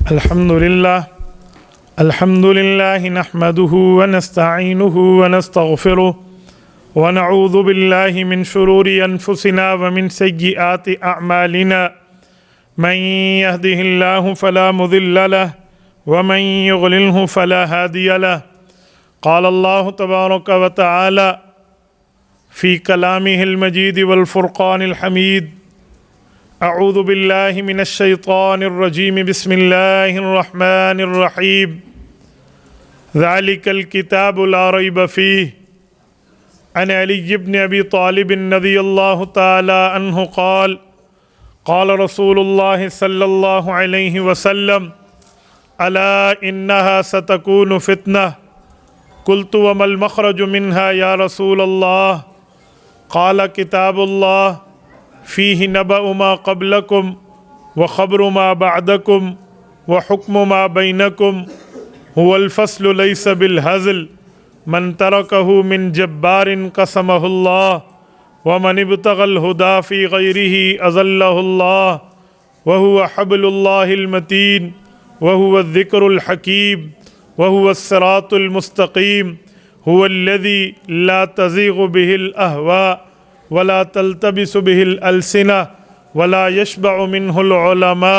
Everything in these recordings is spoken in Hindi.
अल्हम्दुलिल्लाह नहमदुहु व नस्तईनुहु व नस्तगफिरुहु व नऊज़ु बिल्लाहि मिन शुरूरि अनफुसिना व मिन सय्यिआति अअमालिना मन यहदिहिल्लाहु फला मुदिल्ल लहु व मन युद्लिलहु फला हादिय लहु। क़ाल अल्लाहु तबारक व तआला फ़ी कलामिहिल मजीद वल फ़ुरक़ानिल हमीद। अऊज़ु बिल्लाहि मिनश शैतानिर रजीम बिस्मिल्लाहिर रहमानिर रहीम। ज़ालिकल किताबु ला रैब फ़ीह। अन अली इब्न अबी तालिब रज़ियल्लाहु तआला अन्हु क़ाल क़ाल रसूलुल्लाह सल्लल्लाहु अलैहि वसल्लम अला इन्नहा सतकूनु फ़ितनह। क़ुल्तु वमल मख़रजु मिन्हा या रसूलल्लाह। क़ाल किताबुल्लाह फ़ीहि नबअु मा क़ब्लकुम व ख़बरु मा बअदकुम व हुक्मु मा बैनकुम हुवल फ़स्लु लैस बिल हज़ल मन तरकहु मिन जब्बारिन क़समहुल्लाह व मन इब्तग़ल हुदा फ़ी ग़ैरिही अज़ल्लहुल्लाह व हुव हब्लुल्लाहिल मतीन व हुव ज़िक्रुल हकीम व हुव सिरातुल मुस्तक़ीम हुवल्लज़ी ला तज़ीग़ु बिहिल अहवा वला तल्तबिसु बिहिल अलसिना वला यशबअु मिन्हुल उलमा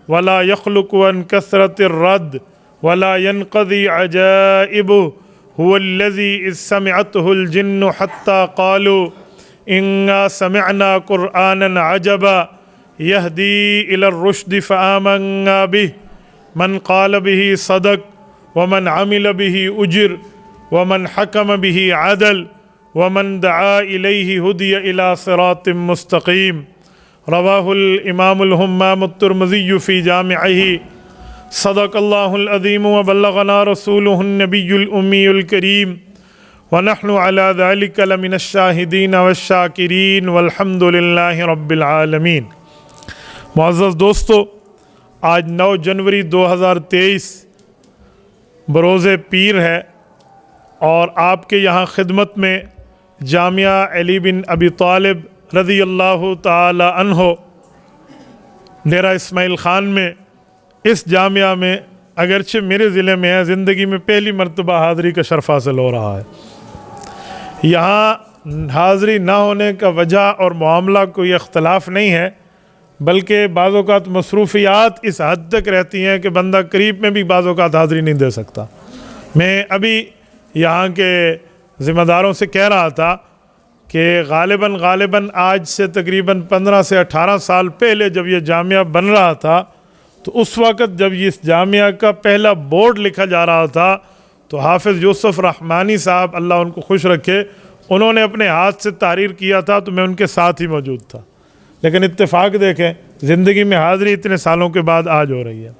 वला यख़्लुक़ु अन कसरतिर रद्द वला यनक़ज़ी अजाइबुहु हुवल्लज़ी इज़ समिअतहुल जिन्नु हत्ता क़ालू इन्ना समिअना क़ुरआनन अजबा यहदी इलर रुश्द फ़आमन्ना बिहि मन क़ाल बिही सदक़ व मन अमिल बिही उजिर व मन हकम बिही अदल वमन दआ इलैहि हुदिय इला सिरातिम मुस्तक़ीम। रवाहुल इमामुल हुम्माम तिर्मिज़ी फ़ी जामिअही। सदक़ल्लाहुल अज़ीम व बल्लगना रसूलुहुन नबियुल उम्मीयुल करीम व नहनु अला ज़ालिका लमिनश शाहिदीन वश्शाकिरीन वल्हम्दुलिल्लाहि रब्बिल आलमीन। मुअज़्ज़ज़ दोस्तों, आज 9 जनवरी 2023 बरोज़े पीर है और आपके यहाँ खिदमत में जामिया अली बिन अबी तालिब रज़ियल्लाहु ताला अन्हो डेरा इस्माइल ख़ान में, इस जामिया में अगरचे मेरे ज़िले में है, ज़िंदगी में पहली मर्तबा हाज़री का शर्फ़ हासिल हो रहा है। यहाँ हाज़री ना होने का वजह और मामला कोई इख्तलाफ नहीं है, बल्कि बाज़ औक़ात मसरूफ़ियात इस हद तक रहती हैं कि बंदा करीब में भी बाज़ औक़ात हाज़री नहीं दे सकता। मैं अभी यहाँ के ज़िम्मेदारों से कह रहा था कि ग़ालिबन आज से तकरीबन 15 से 18 साल पहले जब ये जामिया बन रहा था, तो उस वक़्त जब इस जामिया का पहला बोर्ड लिखा जा रहा था तो हाफ़िज़ यूसुफ़ रहमानी साहब, अल्लाह उनको खुश रखे, उन्होंने अपने हाथ से तहरीर किया था, तो मैं उनके साथ ही मौजूद था। लेकिन इत्तेफाक देखें, ज़िंदगी में हाज़री इतने सालों के बाद आज हो रही है।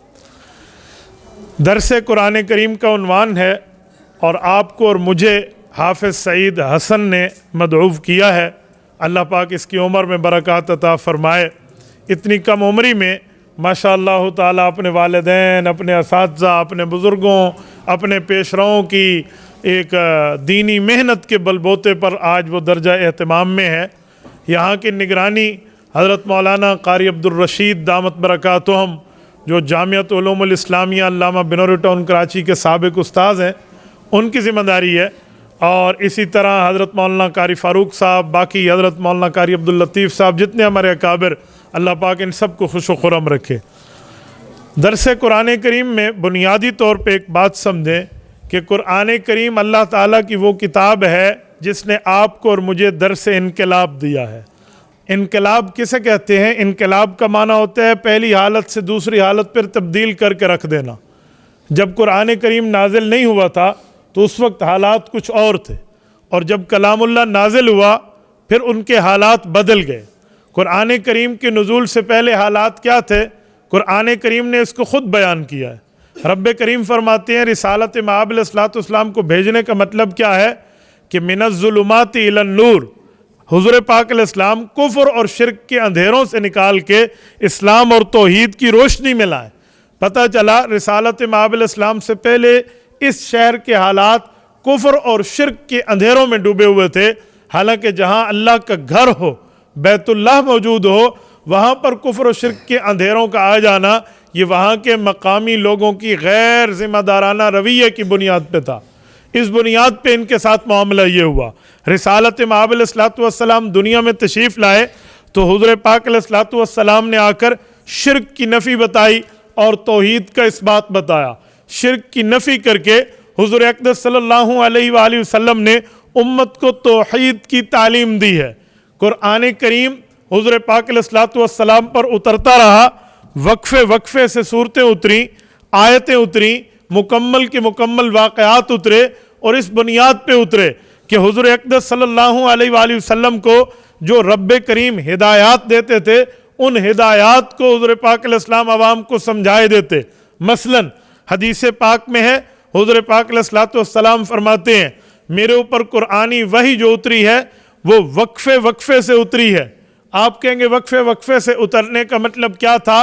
दरस कुरान करीम का उन्वान है और आपको और मुझे हाफ़िज़ सईद हसन ने मदऊफ़ किया है। अल्लाह पाक इसकी उम्र में बरक़ात अता फ़रमाए। इतनी कम उम्री में माशाअल्लाह ताला अपने वालिदैन, अपने असातिज़ा, अपने बुज़ुर्गों, अपने पेशरों की एक दीनी मेहनत के बलबूते पर आज वो दर्जा एहतमाम में है। यहाँ की निगरानी हज़रत मौलाना क़ारी अब्दुल रशीद दामत बरकातुहुम, जो जामियत उलूमुल इस्लामिया अल्लामा बिनोरी टाउन कराची के साबिक़ उस्ताद हैं, उनकी ज़िम्मेदारी है। और इसी तरह हज़रत मौलाना क़ारी फ़ारूक साहब, बाकी हज़रत मौलाना क़ारी अब्दुल लतीफ़ साहब, जितने हमारे अकाबिर, अल्लाह पाक इन सब को खुश व खुरम रखे। दरस कुरान करीम में बुनियादी तौर पे एक बात समझें कि कुरान करीम अल्लाह ताला की वो किताब है जिसने आपको और मुझे दरस इनकलाब दिया है। इनकलाब किसे कहते हैं? इनकलाब का माना होता है पहली हालत से दूसरी हालत पर तब्दील करके रख देना। जब कुरान करीम नाजिल नहीं हुआ था तो उस वक्त हालात कुछ और थे, और जब कलामुल्लाह नाजिल हुआ फिर उनके हालात बदल गए। कुरान करीम के नुज़ूल से पहले हालात क्या थे? कुरान करीम ने इसको ख़ुद बयान किया है। रब्बे करीम फरमाते हैं रिसालत मआब अलैहिस्सलाम को भेजने का मतलब क्या है कि मिनज़्ज़ुलुमाति इलन नूर, हुज़ूर पाक अलैहिस्सलाम कुफ्र और शिर्क के अंधेरों से निकाल के इस्लाम और तौहीद की रोशनी में लाए। पता चला रिसालत मआब अलैहिस्सलाम से पहले इस शहर के हालात कुफ्र और शिर्क के अंधेरों में डूबे हुए थे। हालांकि जहाँ अल्लाह का घर हो, बैतुल्लाह मौजूद हो, वहाँ पर कुफ्र और शिर्क के अंधेरों का आ जाना ये वहाँ के मकामी लोगों की गैर जिम्मेदाराना रवैये की बुनियाद पे था। इस बुनियाद पे इनके साथ मामला ये हुआ। रिसालत मआब अलैहिस्सलाम दुनिया में तशरीफ़ लाए तो हुज़ूर पाक अलैहिस्सलाम ने आकर शिर्क की नफ़ी बताई और तौहीद का इस्बात बताया। शिर्क की नफ़ी करके हुज़ूर अक़दस सल्लल्लाहु अलैहि वसल्लम ने उम्मत को तौहीद की तालीम दी है। कुरान करीम हुज़ूर पाक अलैहिस्सलाम पर उतरता रहा, वक्फे वक्फे से सूरतें उतरी, आयतें उतरी, मुकम्मल के मुकम्मल वाक़यात उतरे और इस बुनियाद पे उतरे कि हुज़ूर अक़दस सल्लल्लाहु अलैहि वसल्लम को जो रब्बे करीम हिदायत देते थे उन हिदायत को हुज़ूर पाक अलैहिस्सलाम अवाम को समझाए देते। मसलन हदीस पाक में है, हुज़ूर पाक अलैहिस्सलाम फरमाते हैं मेरे ऊपर कुरानी वही जो उतरी है वो वक्फे वक्फे से उतरी है। आप कहेंगे वक्फे वक्फे से उतरने का मतलब क्या था?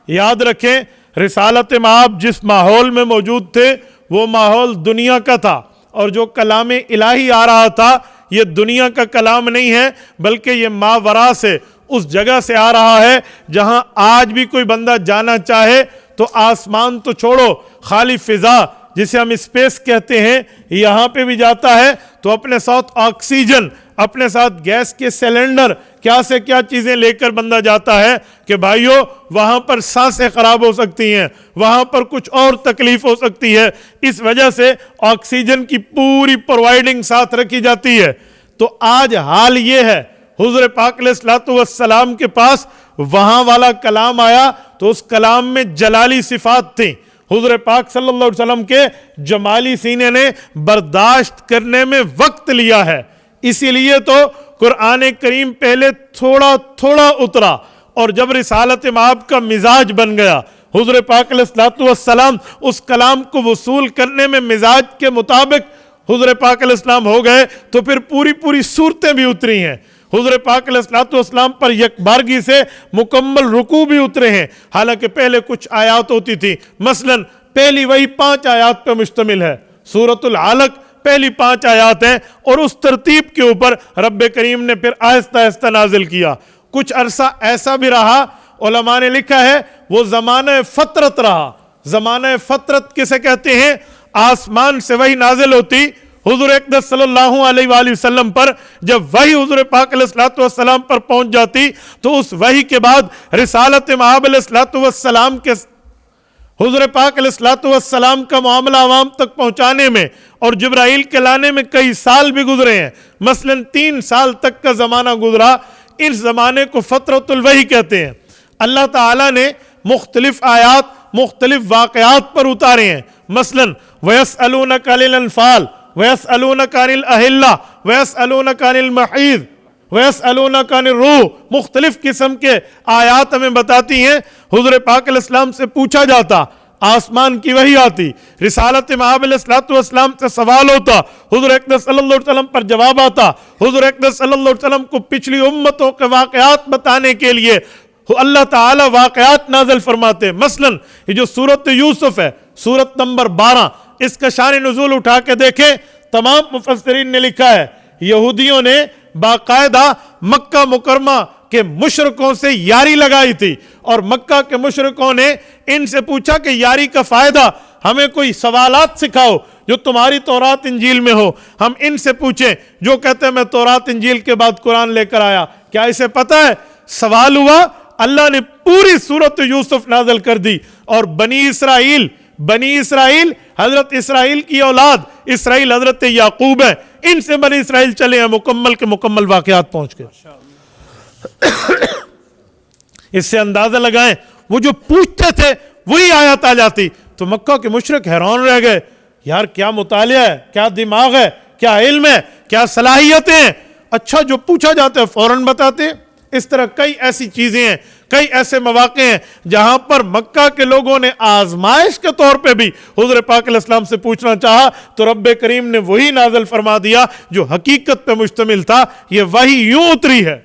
याद रखें, रिसालत मआब जिस माहौल में मौजूद थे वो माहौल दुनिया का था और जो कलाम इलाही आ रहा था ये दुनिया का कलाम नहीं है, बल्कि ये मावरा से, उस जगह से आ रहा है जहां आज भी कोई बंदा जाना चाहे तो आसमान तो छोड़ो, खाली फिजा जिसे हम स्पेस कहते हैं यहाँ पे भी जाता है तो अपने साथ ऑक्सीजन, अपने साथ गैस के सिलेंडर, क्या से क्या चीज़ें लेकर बंदा जाता है कि भाइयों वहाँ पर सांसें खराब हो सकती हैं, वहाँ पर कुछ और तकलीफ हो सकती है, इस वजह से ऑक्सीजन की पूरी प्रोवाइडिंग साथ रखी जाती है। तो आज हाल ये है, हुज़ूर पाक अलैहिस्सलाम के पास वहाँ वाला कलाम आया तो उस कलाम में जलाली सिफात थी। हुज़ूर पाक सल्लल्लाहु अलैहि वसल्लम के जमाली सीने ने बर्दाश्त करने में वक्त लिया है, इसीलिए तो कुरान करीम पहले थोड़ा थोड़ा उतरा और जब रिसालत मआब का मिजाज बन गया, हुज़ूर पाक अलैहिस्सलाम उस कलाम को वसूल करने में मिजाज के मुताबिक हुज़ूर पाक अलैहिस्सलाम हो गए तो फिर पूरी पूरी सूरतें भी उतरी हैं। हुज़ूर पाक अलैहिस्सलाम पर यकबारगी से मुकम्मल रुकू भी उतरे हैं, हालांकि पहले कुछ आयात होती थी। मसलन पहली वही 5 आयात पर मुश्तमिल है, सूरतुल अलक पहली 5 आयात हैं और उस तरतीब के ऊपर रब्बे करीम ने फिर आहिस्ता आहिस्ता नाजिल किया। कुछ अरसा ऐसा भी रहा, उलमा ने लिखा है वो ज़माना फ़तरत रहा। ज़माना फ़तरत किसे कहते हैं? आसमान से वही नाजिल होती हुज़ूर अक़दस सल्लल्लाहु अलैहि वसल्लम पर, जब वही हुज़ूर पाक अलैहिस्सलाम पर पहुंच जाती तो उस वही के बाद रिसालत मआब अलैहिस्सलाम के हुज़ूर पाक अलैहिस्सलाम का मामला आवाम तक पहुंचाने में और जिब्राइल के लाने में कई साल भी गुजरे हैं। मसलन 3 साल तक का ज़माना गुजरा। इस ज़माने को फ़तरतुल वही कहते हैं। अल्लाह ताला ने मुख्तलिफ आयात मुख्तलिफ वाक़यात पर उतारे हैं। मसलन वयसअलूनका अनिल अनफ़ाल, वयसअलूनका अनिल अहिल्ला, वयसअलूनका अनिल महीद, वयसअलूनका अनिर रूह, मुख्तलिफ किस्म के आयात हमें बताती हैं। हुज़ूर पाक अलैहिस्सलाम से पूछा जाता, आसमान की वही आती, रिसालत मआब अलैहिस्सलाम से सवाल होता, हुज़ूर अक़दस सल्लल्लाहु अलैहि वसल्लम पर जवाब आता। हुज़ूर अक़दस सल्लल्लाहु अलैहि वसल्लम को पिछली उम्मतों के वाक़यात बताने के लिए अल्लाह ताला वाक़यात नाज़िल फरमाते। मसलन ये जो सूरत यूसुफ है, सूरत नंबर 12, इसका शान नुज़ूल उठा के देखें, तमाम मुफस्सिरीन ने लिखा है यहूदियों ने बाकायदा मक्का मुकरमा के मुशरिकों से यारी लगाई थी और मक्का के मुशरिकों ने इनसे पूछा कि यारी का फ़ायदा, हमें कोई सवालात सिखाओ जो तुम्हारी तौरात इंजील में हो। हम इनसे पूछें, जो कहते हैं मैं तौरात इंजील के बाद कुरान लेकर आया। क्या इसे पता है? सवाल हुआ, अल्लाह ने पूरी सूरत यूसुफ नाज़िल कर दी और बनी इसराइल हजरत इसराइल की औलाद, इसराइल हजरत याकूब है, इनसे बनी इसराइल चले हैं, मुकम्मल के मुकम्मल वाक़यात पहुंच गए। इससे अंदाजा लगाएं वो जो पूछते थे वही आयत आ जाती। तो मक्का के मुशरिक हैरान रह गए, यार क्या मुतालिया है, क्या दिमाग है, क्या इल्म है, क्या सलाहियतें हैं। अच्छा जो पूछा जाता है फौरन बताते। इस तरह कई ऐसी चीजें हैं, कई ऐसे मौके हैं जहां पर मक्का के लोगों ने आजमाइश के तौर पे भी हुज़ूर पाक अलैहिस्सलाम से पूछना चाहा तो रब्बे करीम ने वही नाज़िल फरमा दिया जो हकीकत पे मुश्तमिल था। ये वही यूं उतरी है।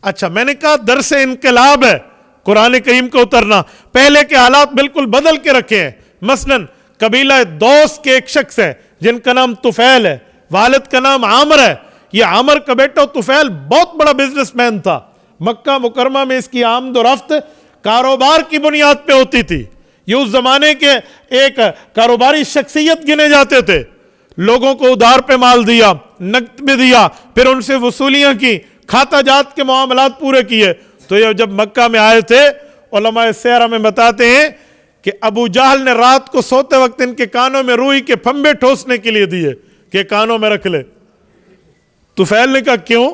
अच्छा, मैंने कहा दरस इनकलाब है कुरान करीम का उतरना। पहले के हालात बिल्कुल बदल के रखे हैं। मसलन कबीला दौस के एक शख्स है जिनका नाम तुफैल है, वालिद का नाम आमर है। ये आमर का बेटा तुफैल बहुत बड़ा बिजनेसमैन था। मक्का मुकरमा में इसकी आमद और रफ्त कारोबार की बुनियाद पे होती थी। ये उस जमाने के एक कारोबारी शख्सियत गिने जाते थे। लोगों को उधार पे माल दिया, नकद में दिया, फिर उनसे वसूलियां की, खाता जात के मामलात पूरे किए। तो ये जब मक्का में आए थे, उलमा सियरा में बताते हैं कि अबू जहल ने रात को सोते वक्त इनके कानों में रुई के फंबे ठोसने के लिए दिए कि कानों में रख ले। तुफैल ने कहा क्यों?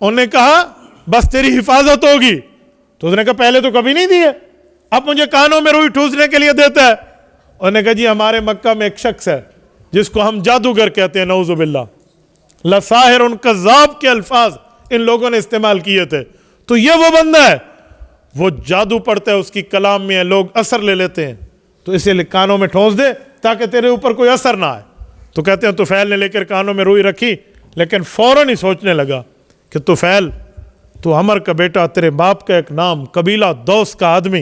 उन्होंने कहा बस तेरी हिफाजत होगी। तो उसने कहा पहले तो कभी नहीं दिए, अब मुझे कानों में रुई ठूसने के लिए देता है। उन्होंने कहा जी हमारे मक्का में एक शख्स है जिसको हम जादूगर कहते हैं, नऊजुबिल्लाह, लसाहिर उन कज़्ज़ाब के अल्फाज इन लोगों ने इस्तेमाल किए थे। तो ये वो बंदा है, वो जादू पढ़ता है, उसकी कलाम में है, लोग असर ले लेते हैं, तो इसे कानों में ठोस दे ताकि तेरे ऊपर कोई असर ना आए। तो कहते हैं तुफैल ने लेकर कानों में रुई रखी, लेकिन फौरन ही सोचने लगा कि तुफैल तू अमर का बेटा, तेरे बाप का एक नाम, कबीला दौस का आदमी,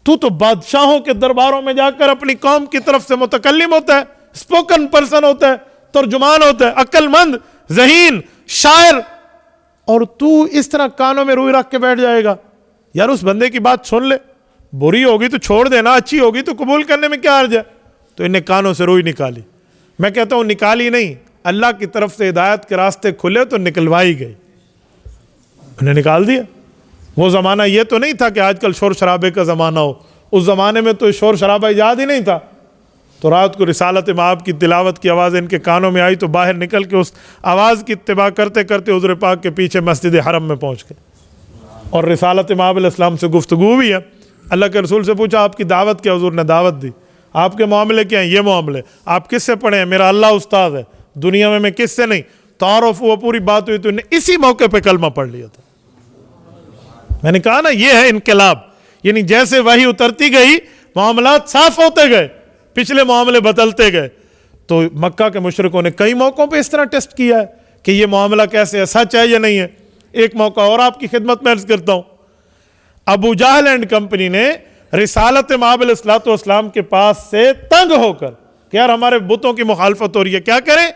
तू तो बादशाहों के दरबारों में जाकर अपनी कौम की तरफ से मुतकल्लिम होता है, स्पोकन पर्सन होता है, तर्जुमान होता है, अक्लमंद, ज़हीन, शायर, और तू इस तरह कानों में रुई रख के बैठ जाएगा। यार उस बंदे की बात सुन ले, बुरी होगी तो छोड़ देना, अच्छी होगी तो कबूल करने में क्या अर्ज है। तो इन्हें कानों से रुई निकाली। मैं कहता हूं निकाली नहीं, अल्लाह की तरफ से हिदायत के रास्ते खुले तो निकलवाई गई, उन्हें निकाल दिया। वो ज़माना ये तो नहीं था कि आजकल शोर शराबे का ज़माना हो, उस ज़माने में तो शोर शराबा इजाद ही नहीं था। तो रात को रिसालत माब की तिलावत की आवाज़ इनके कानों में आई तो बाहर निकल के उस आवाज़ की इत्तिबा करते करते हुज़ूर पाक के पीछे मस्जिद हरम में पहुँच गए। और रिसालत माब अलैहिस्सलाम से गुफ्तगू भी है। अल्लाह के रसूल से पूछा आपकी दावत क्या? हुज़ूर ने दावत दी। आपके मामले क्या हैं? ये मामले। आप किससे पढ़े हैं? मेरा अल्लाह उस्ताद है, दुनिया में मैं किससे नहीं। तारुफ वो पूरी बात हुई तो इन्हें इसी मौके पर कलमा पढ़ लिया था। मैंने कहा ना ये है इनकलाब, यानी जैसे वही उतरती गई मामलात साफ होते गए, पिछले मामले बदलते गए। तो मक्का के मुशरिकों ने कई मौकों पे इस तरह टेस्ट किया है कि ये मामला कैसे है, सच है या नहीं है। एक मौका और आपकी खिदमत में अर्ज करता हूं। अबू जहल एंड कंपनी ने रिसालत माब अलैहिस्सलाम के पास से तंग होकर कि यार हमारे बुतों की मुखालफत हो रही है, क्या करें,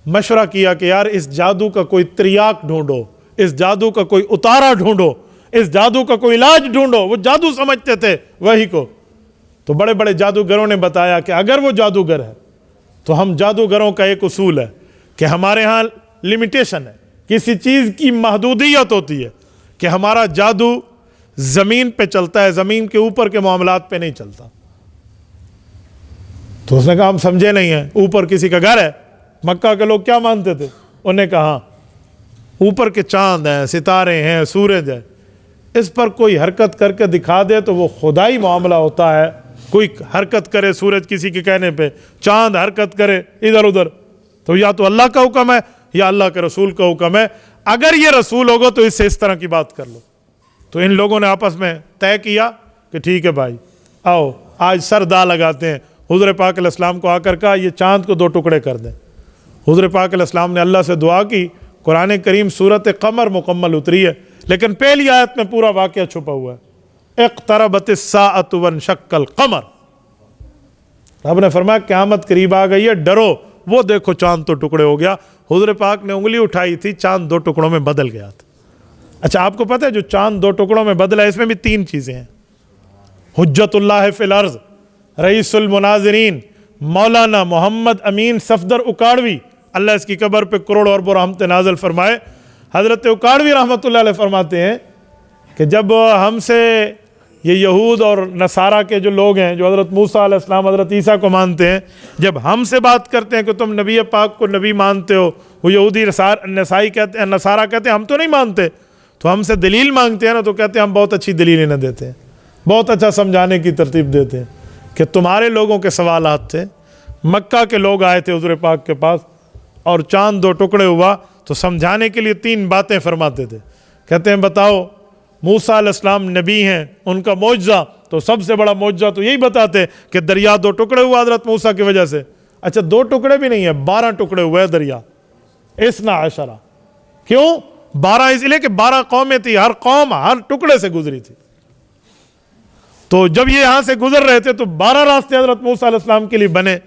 मशवरा किया कि यार इस जादू का कोई त्रियाक ढूंढो, इस जादू का कोई उतारा ढूंढो, इस जादू का कोई इलाज ढूंढो। वो जादू समझते थे वही को। तो बड़े बड़े जादूगरों ने बताया कि अगर वो जादूगर है तो हम जादूगरों का एक उसूल है कि हमारे यहाँ लिमिटेशन है, किसी चीज़ की महदूदियत होती है कि हमारा जादू ज़मीन पे चलता है, ज़मीन के ऊपर के मामलात पे नहीं चलता। तो उसने कहा हम समझे नहीं है, ऊपर किसी का घर है। मक्का के लोग क्या मानते थे? उन्हें कहा ऊपर के चांद हैं, सितारे हैं, सूरज है, इस पर कोई हरकत करके दिखा दे तो वो खुदाई मामला होता है। कोई हरकत करे सूरज किसी के कहने पे, चांद हरकत करे इधर उधर, तो या तो अल्लाह का हुक्म है या अल्लाह के रसूल का हुक्म है। अगर ये रसूल होगा तो इससे इस तरह की बात कर लो। तो इन लोगों ने आपस में तय किया कि ठीक है भाई आओ आज सर दा लगाते हैं। हुज़ूर पाक अलैहिस्सलाम को आकर कहा ये चांद को 2 टुकड़े कर दें। हुज़ूर पाक अलैहिस्सलाम ने अल्लाह से दुआ की। कुरान करीम सूरत कमर मुकम्मल उतरी है, लेकिन पहली आयत में पूरा वाक़या छुपा हुआ है। इक़्तरबतिस्साअतु वनशक्कल क़मर। रब ने फरमाया क़यामत करीब आ गई है, डरो। वो देखो चांद तो टुकड़े हो गया। हुज़ूर पाक ने उंगली उठाई थी, चांद 2 टुकड़ों में बदल गया था। अच्छा आपको पता है जो चांद 2 टुकड़ों में बदला, इसमें भी 3 चीज़ें हैं। हुज्जतुल्लाह फिल अर्ज़ रईसुल मुनाज़िरीन मौलाना मोहम्मद अमीन सफदर उकाड़वी, अल्लाह इसकी कब्र पे करोड़ों अरबों रहमत नाज़िल फरमाए। हज़रत उकाड़वी रहमतुल्लाह अलैह फरमाते हैं कि जब हमसे ये यहूद और नसारा के जो लोग हैं जो हज़रत मूसा अलैहिस्सलाम हज़रत ईसा को मानते हैं, जब हमसे बात करते हैं कि तुम नबी पाक को नबी मानते हो, वो यहूदी नसाई कहते हैं, नसारा कहते हैं हम तो नहीं मानते। तो हमसे दलील मांगते हैं ना, तो कहते हैं हम बहुत अच्छी दलील इन्हें देते हैं, बहुत अच्छा समझाने की तरतीब देते हैं कि तुम्हारे लोगों के सवालात थे। मक्का के लोग आए थे हुज़ूर पाक के पास और चांद 2 टुकड़े हुआ तो समझाने के लिए 3 बातें फरमाते थे। कहते हैं बताओ मूसा अलैहिस्सलाम नबी हैं, उनका मौजज़ा, तो सबसे बड़ा मौजज़ा तो यही बताते कि दरिया 2 टुकड़े हुआ हज़रत मूसा की वजह से। अच्छा 2 टुकड़े भी नहीं है, 12 टुकड़े हुए दरिया, इसना अशरा। क्यों 12? इसलिए कि 12 कौमें थी, हर कौम हर टुकड़े से गुजरी थी। तो जब ये यहां से गुजर रहे थे तो 12 रास्ते हज़रत मूसा अलैहिस्सलाम के लिए बने।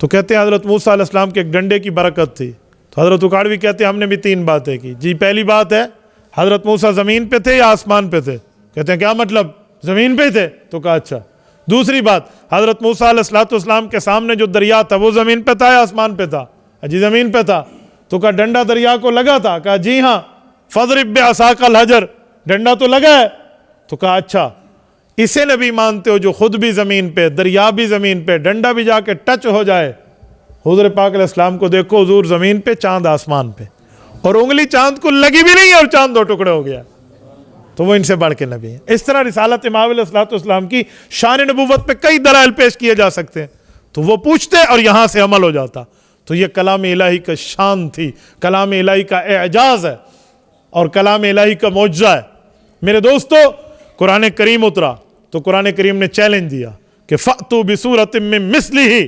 तो कहते हैं हज़रत मूसा अलैहिस्सलाम के डंडे की बरकत थी। तो हज़रत उकाड़वी कहते हैं हमने भी 3 बातें की जी। पहली बात है हज़रत मूसा ज़मीन पे थे या आसमान पे थे? कहते हैं क्या मतलब, ज़मीन पे थे। तो कहा अच्छा। दूसरी बात, हज़रत मूसा अलैहिस्सलाम के सामने जो दरिया था वो ज़मीन पे था या आसमान पे था? जी ज़मीन पे था। तो कहा डंडा दरिया को लगा था? कहा जी हाँ। फज़रिब बिअसाकल हजर, डंडा तो लगा है। तो कहा अच्छा, इसे नबी मानते हो जो खुद भी ज़मीन पे, दरिया भी ज़मीन पे, डंडा भी जाके टच हो जाए। हुज़ूर पाक अलैहिस्सलाम को देखो, हुज़ूर ज़मीन पे, चांद आसमान पे, और उंगली चांद को लगी भी नहीं और चांद दो टुकड़े हो गया। तो वो इनसे बढ़ के नबी है। इस तरह रिसालत इमाम अलैहिस्सलाम की शान नबुव्वत पे कई दलाइल पेश किए जा सकते हैं। तो वो पूछते और यहाँ से अमल हो जाता। तो ये कलाम इलाही का शान थी, कलाम इलाही का एजाज़ है और कलाम इलाही का मौजज़ा है। मेरे दोस्तों, कुरान करीम उतरा तो कुरान करीम ने चैलेंज दिया कि फ़अतू बिसूरतिम मिन मिस्लिही,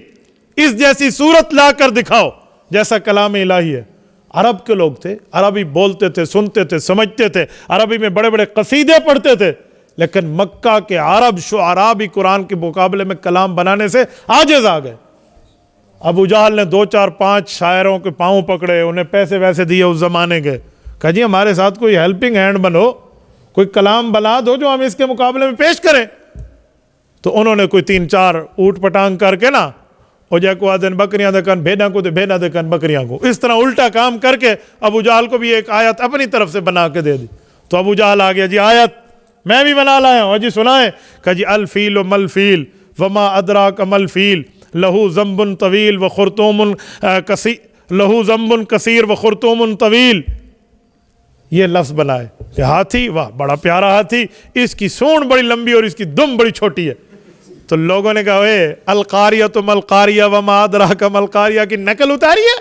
इस जैसी सूरत ला कर दिखाओ जैसा कलाम इलाही है। अरब के लोग थे, अरबी बोलते थे, सुनते थे, समझते थे, अरबी में बड़े बड़े कसीदे पढ़ते थे, लेकिन मक्का के अरब शुआरा भी कुरान के मुकाबले में कलाम बनाने से आजिज़ आ गए। अबू जहल ने 2 4 5 शायरों के पाँव पकड़े, उन्हें पैसे वैसे दिए उस ज़माने के, कहा जी हमारे साथ कोई हेल्पिंग हैंड बनो, कोई कलाम बना दो जो हम इसके मुकाबले में पेश करें। तो उन्होंने कोई 3 4 ऊट पटांग करके ना, और जैको आदन बकरियां देखन भेड़ा को, तो भेड़ा देखन बकरियां को, इस तरह उल्टा काम करके अबू जहल को भी एक आयत अपनी तरफ से बना के दे दी। तो अबू जहल आ गया, जी आयत मैं भी बना लाया हूँ, जी सुनाए। कहा जी अल फील मल फील वमा अदरा कमल फील लहू जम्बुन तवील व खुरतुमुन कसी लहू जम्बुन कसीर व खुरतुमुन तवील। ये लफ्ज़ बनाए कि हाथी, वाह बड़ा प्यारा हाथी, इसकी सूंड बड़ी लंबी और इसकी दुम बड़ी छोटी है। तो लोगों ने कहा वे अलकारिया तुम अलकारिया वमा अदराका मलकारिया की नकल उतारी है,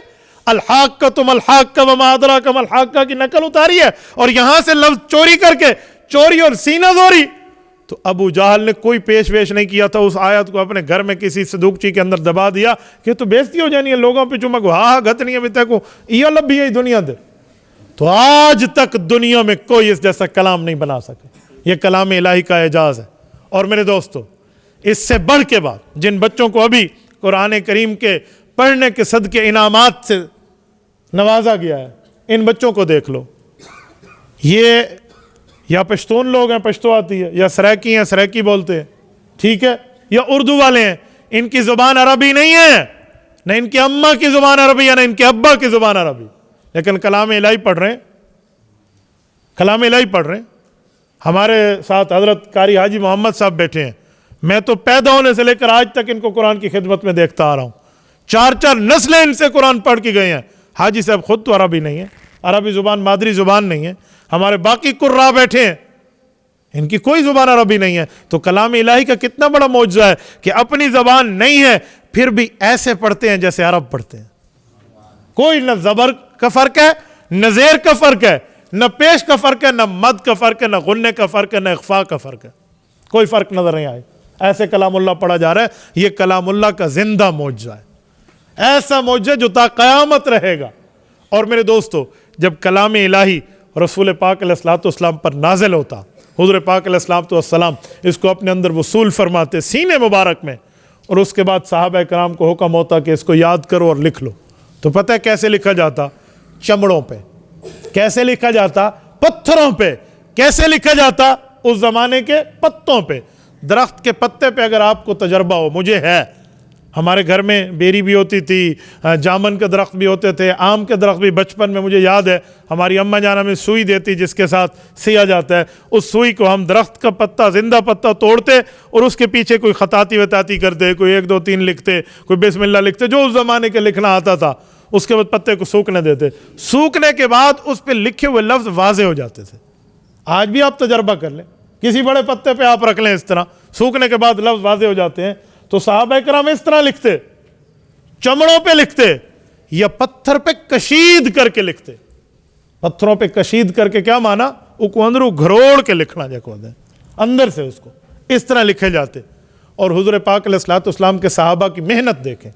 अलहाक का तुम अलहाक का वमा अदराका मलहाका की नकल उतारी है, और यहां से लफ्ज़ चोरी करके चोरी और सीना जोरी। तो अबू जहल ने कोई पेश वेश नहीं किया था, उस आयत को अपने घर में किसी सदूकची के अंदर दबा दिया कि तो बेइज्जती हो जानी है लोगों पे, चुमक हाँ गतनी है को ये लभी है दुनिया दे। तो आज तक दुनिया में कोई इस जैसा कलाम नहीं बना सके। ये कलाम इलाही का एजाज़ है। और मेरे दोस्तों, इससे बढ़ के बाद जिन बच्चों को अभी कुरान करीम के पढ़ने के सदके इनामात से नवाजा गया है, इन बच्चों को देख लो। ये या पश्तून लोग हैं, पश्तो आती है, या सराइकी हैं, सराइकी बोलते हैं, ठीक है, या उर्दू वाले हैं, इनकी ज़ुबान अरबी नहीं है, न इनकी अम्मा की ज़ुबान अरबी है, न इनके अब्बा की ज़ुबान अरबी, लेकिन कलाम इलाही पढ़ रहे हैं, कलाम इलाही पढ़ रहे हैं। हमारे साथ हज़रत कारी हाजी मोहम्मद साहब बैठे हैं। मैं तो पैदा होने से लेकर आज तक इनको कुरान की खिदमत में देखता आ रहा हूँ। 4 4 नस्लें इनसे कुरान पढ़ के गए हैं। हाजी साहब खुद तो अरबी नहीं है, अरबी ज़ुबान मादरी ज़ुबान नहीं है। हमारे बाकी कुर्रा बैठे हैं, इनकी कोई ज़ुबान अरबी नहीं है। तो कलाम इलाही का कितना बड़ा मौजज़ा है कि अपनी ज़बान नहीं है फिर भी ऐसे पढ़ते हैं जैसे अरब पढ़ते हैं। कोई न ज़बर का फ़र्क है, न ज़ेर का फ़र्क है, न पेश का फ़र्क है, न मद का फ़र्क है, न गुन्ने का फ़र्क है, न इख्फा का फ़र्क है। कोई फ़र्क नज़र नहीं आए। ऐसे कलामुल्लाह पढ़ा जा रहा है। ये कलामुल्लाह का जिंदा मौजज़ा है, ऐसा मौजज़ा जो ता क़यामत रहेगा। और मेरे दोस्तों, जब कलाम इलाही रसूल पाक अलैहिस्सलाम पर नाजिल होता, हुज़ूर पाक अलैहिस्सलाम इसको अपने अंदर वसूल फरमाते सीने मुबारक में, और उसके बाद सहाबा कराम को हुक्म होता कि इसको याद करो और लिख लो। तो पता है कैसे लिखा जाता? चमड़ों पे। कैसे लिखा जाता? पत्थरों पे। कैसे लिखा जाता? उस ज़माने के पत्तों पे, दरख्त के पत्ते पे। अगर आपको तजर्बा हो, मुझे है, हमारे घर में बेरी भी होती थी, जामन के दरख्त भी होते थे, आम के दरख्त भी। बचपन में मुझे याद है हमारी अम्मा जान हमें सुई देती जिसके साथ सिया जाता है, उस सुई को हम दरख्त का पत्ता, जिंदा पत्ता तोड़ते और उसके पीछे कोई खताती वताती करते, कोई 1 2 3 लिखते, कोई बिस्मिल्लाह लिखते, जो उस ज़माने के लिखना आता था। उसके बाद पत्ते को सूखने देते, सूखने के बाद उस पर लिखे हुए लफ्ज़ वाजे हो जाते थे। आज भी आप तजर्बा कर लें, किसी बड़े पत्ते पे आप रख लें, इस तरह सूखने के बाद लफ्ज़ वाजे हो जाते हैं। तो सहाबा किराम इस तरह लिखते, चमड़ों पे लिखते या पत्थर पे कशीद करके लिखते। पत्थरों पे कशीद करके क्या माना? उसको अंदर घरोड़ के लिखना, जैको अंदर से उसको इस तरह लिखे जाते। और हुज़ूर पाक अलैहिस्सलाम के सहाबा की मेहनत देखें।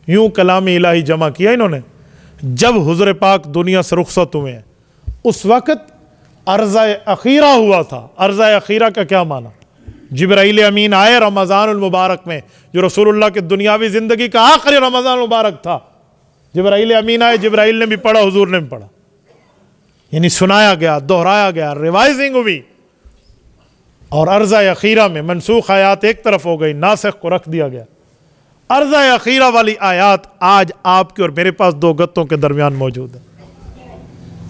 यूं कलाम इलाही जमा किया इन्होंने। जब हुज़ूर पाक दुनिया से रुखसत हुए हैं, उस वक़्त अर्ज़ा अखीरा हुआ था। अर्ज़ा अखीरा का क्या माना? जिब्राइल अमीन आए रमज़ानुल मुबारक में, जो रसूलुल्लाह की दुनियावी ज़िंदगी का आखिरी रमज़ान मुबारक था। जिब्राइल अमीन आए, जिब्राइल ने भी पढ़ा, हुजूर ने भी पढ़ा। यानी सुनाया गया, दोहराया गया, रिवाइजिंग हुई। और अर्ज़ा अखीरा में मनसूख आयात एक तरफ हो गई, नासिख को रख दिया गया। अर्ज़ा अखीरा वाली आयात आज आपके और मेरे पास दो गत्तों के दरमियान मौजूद है।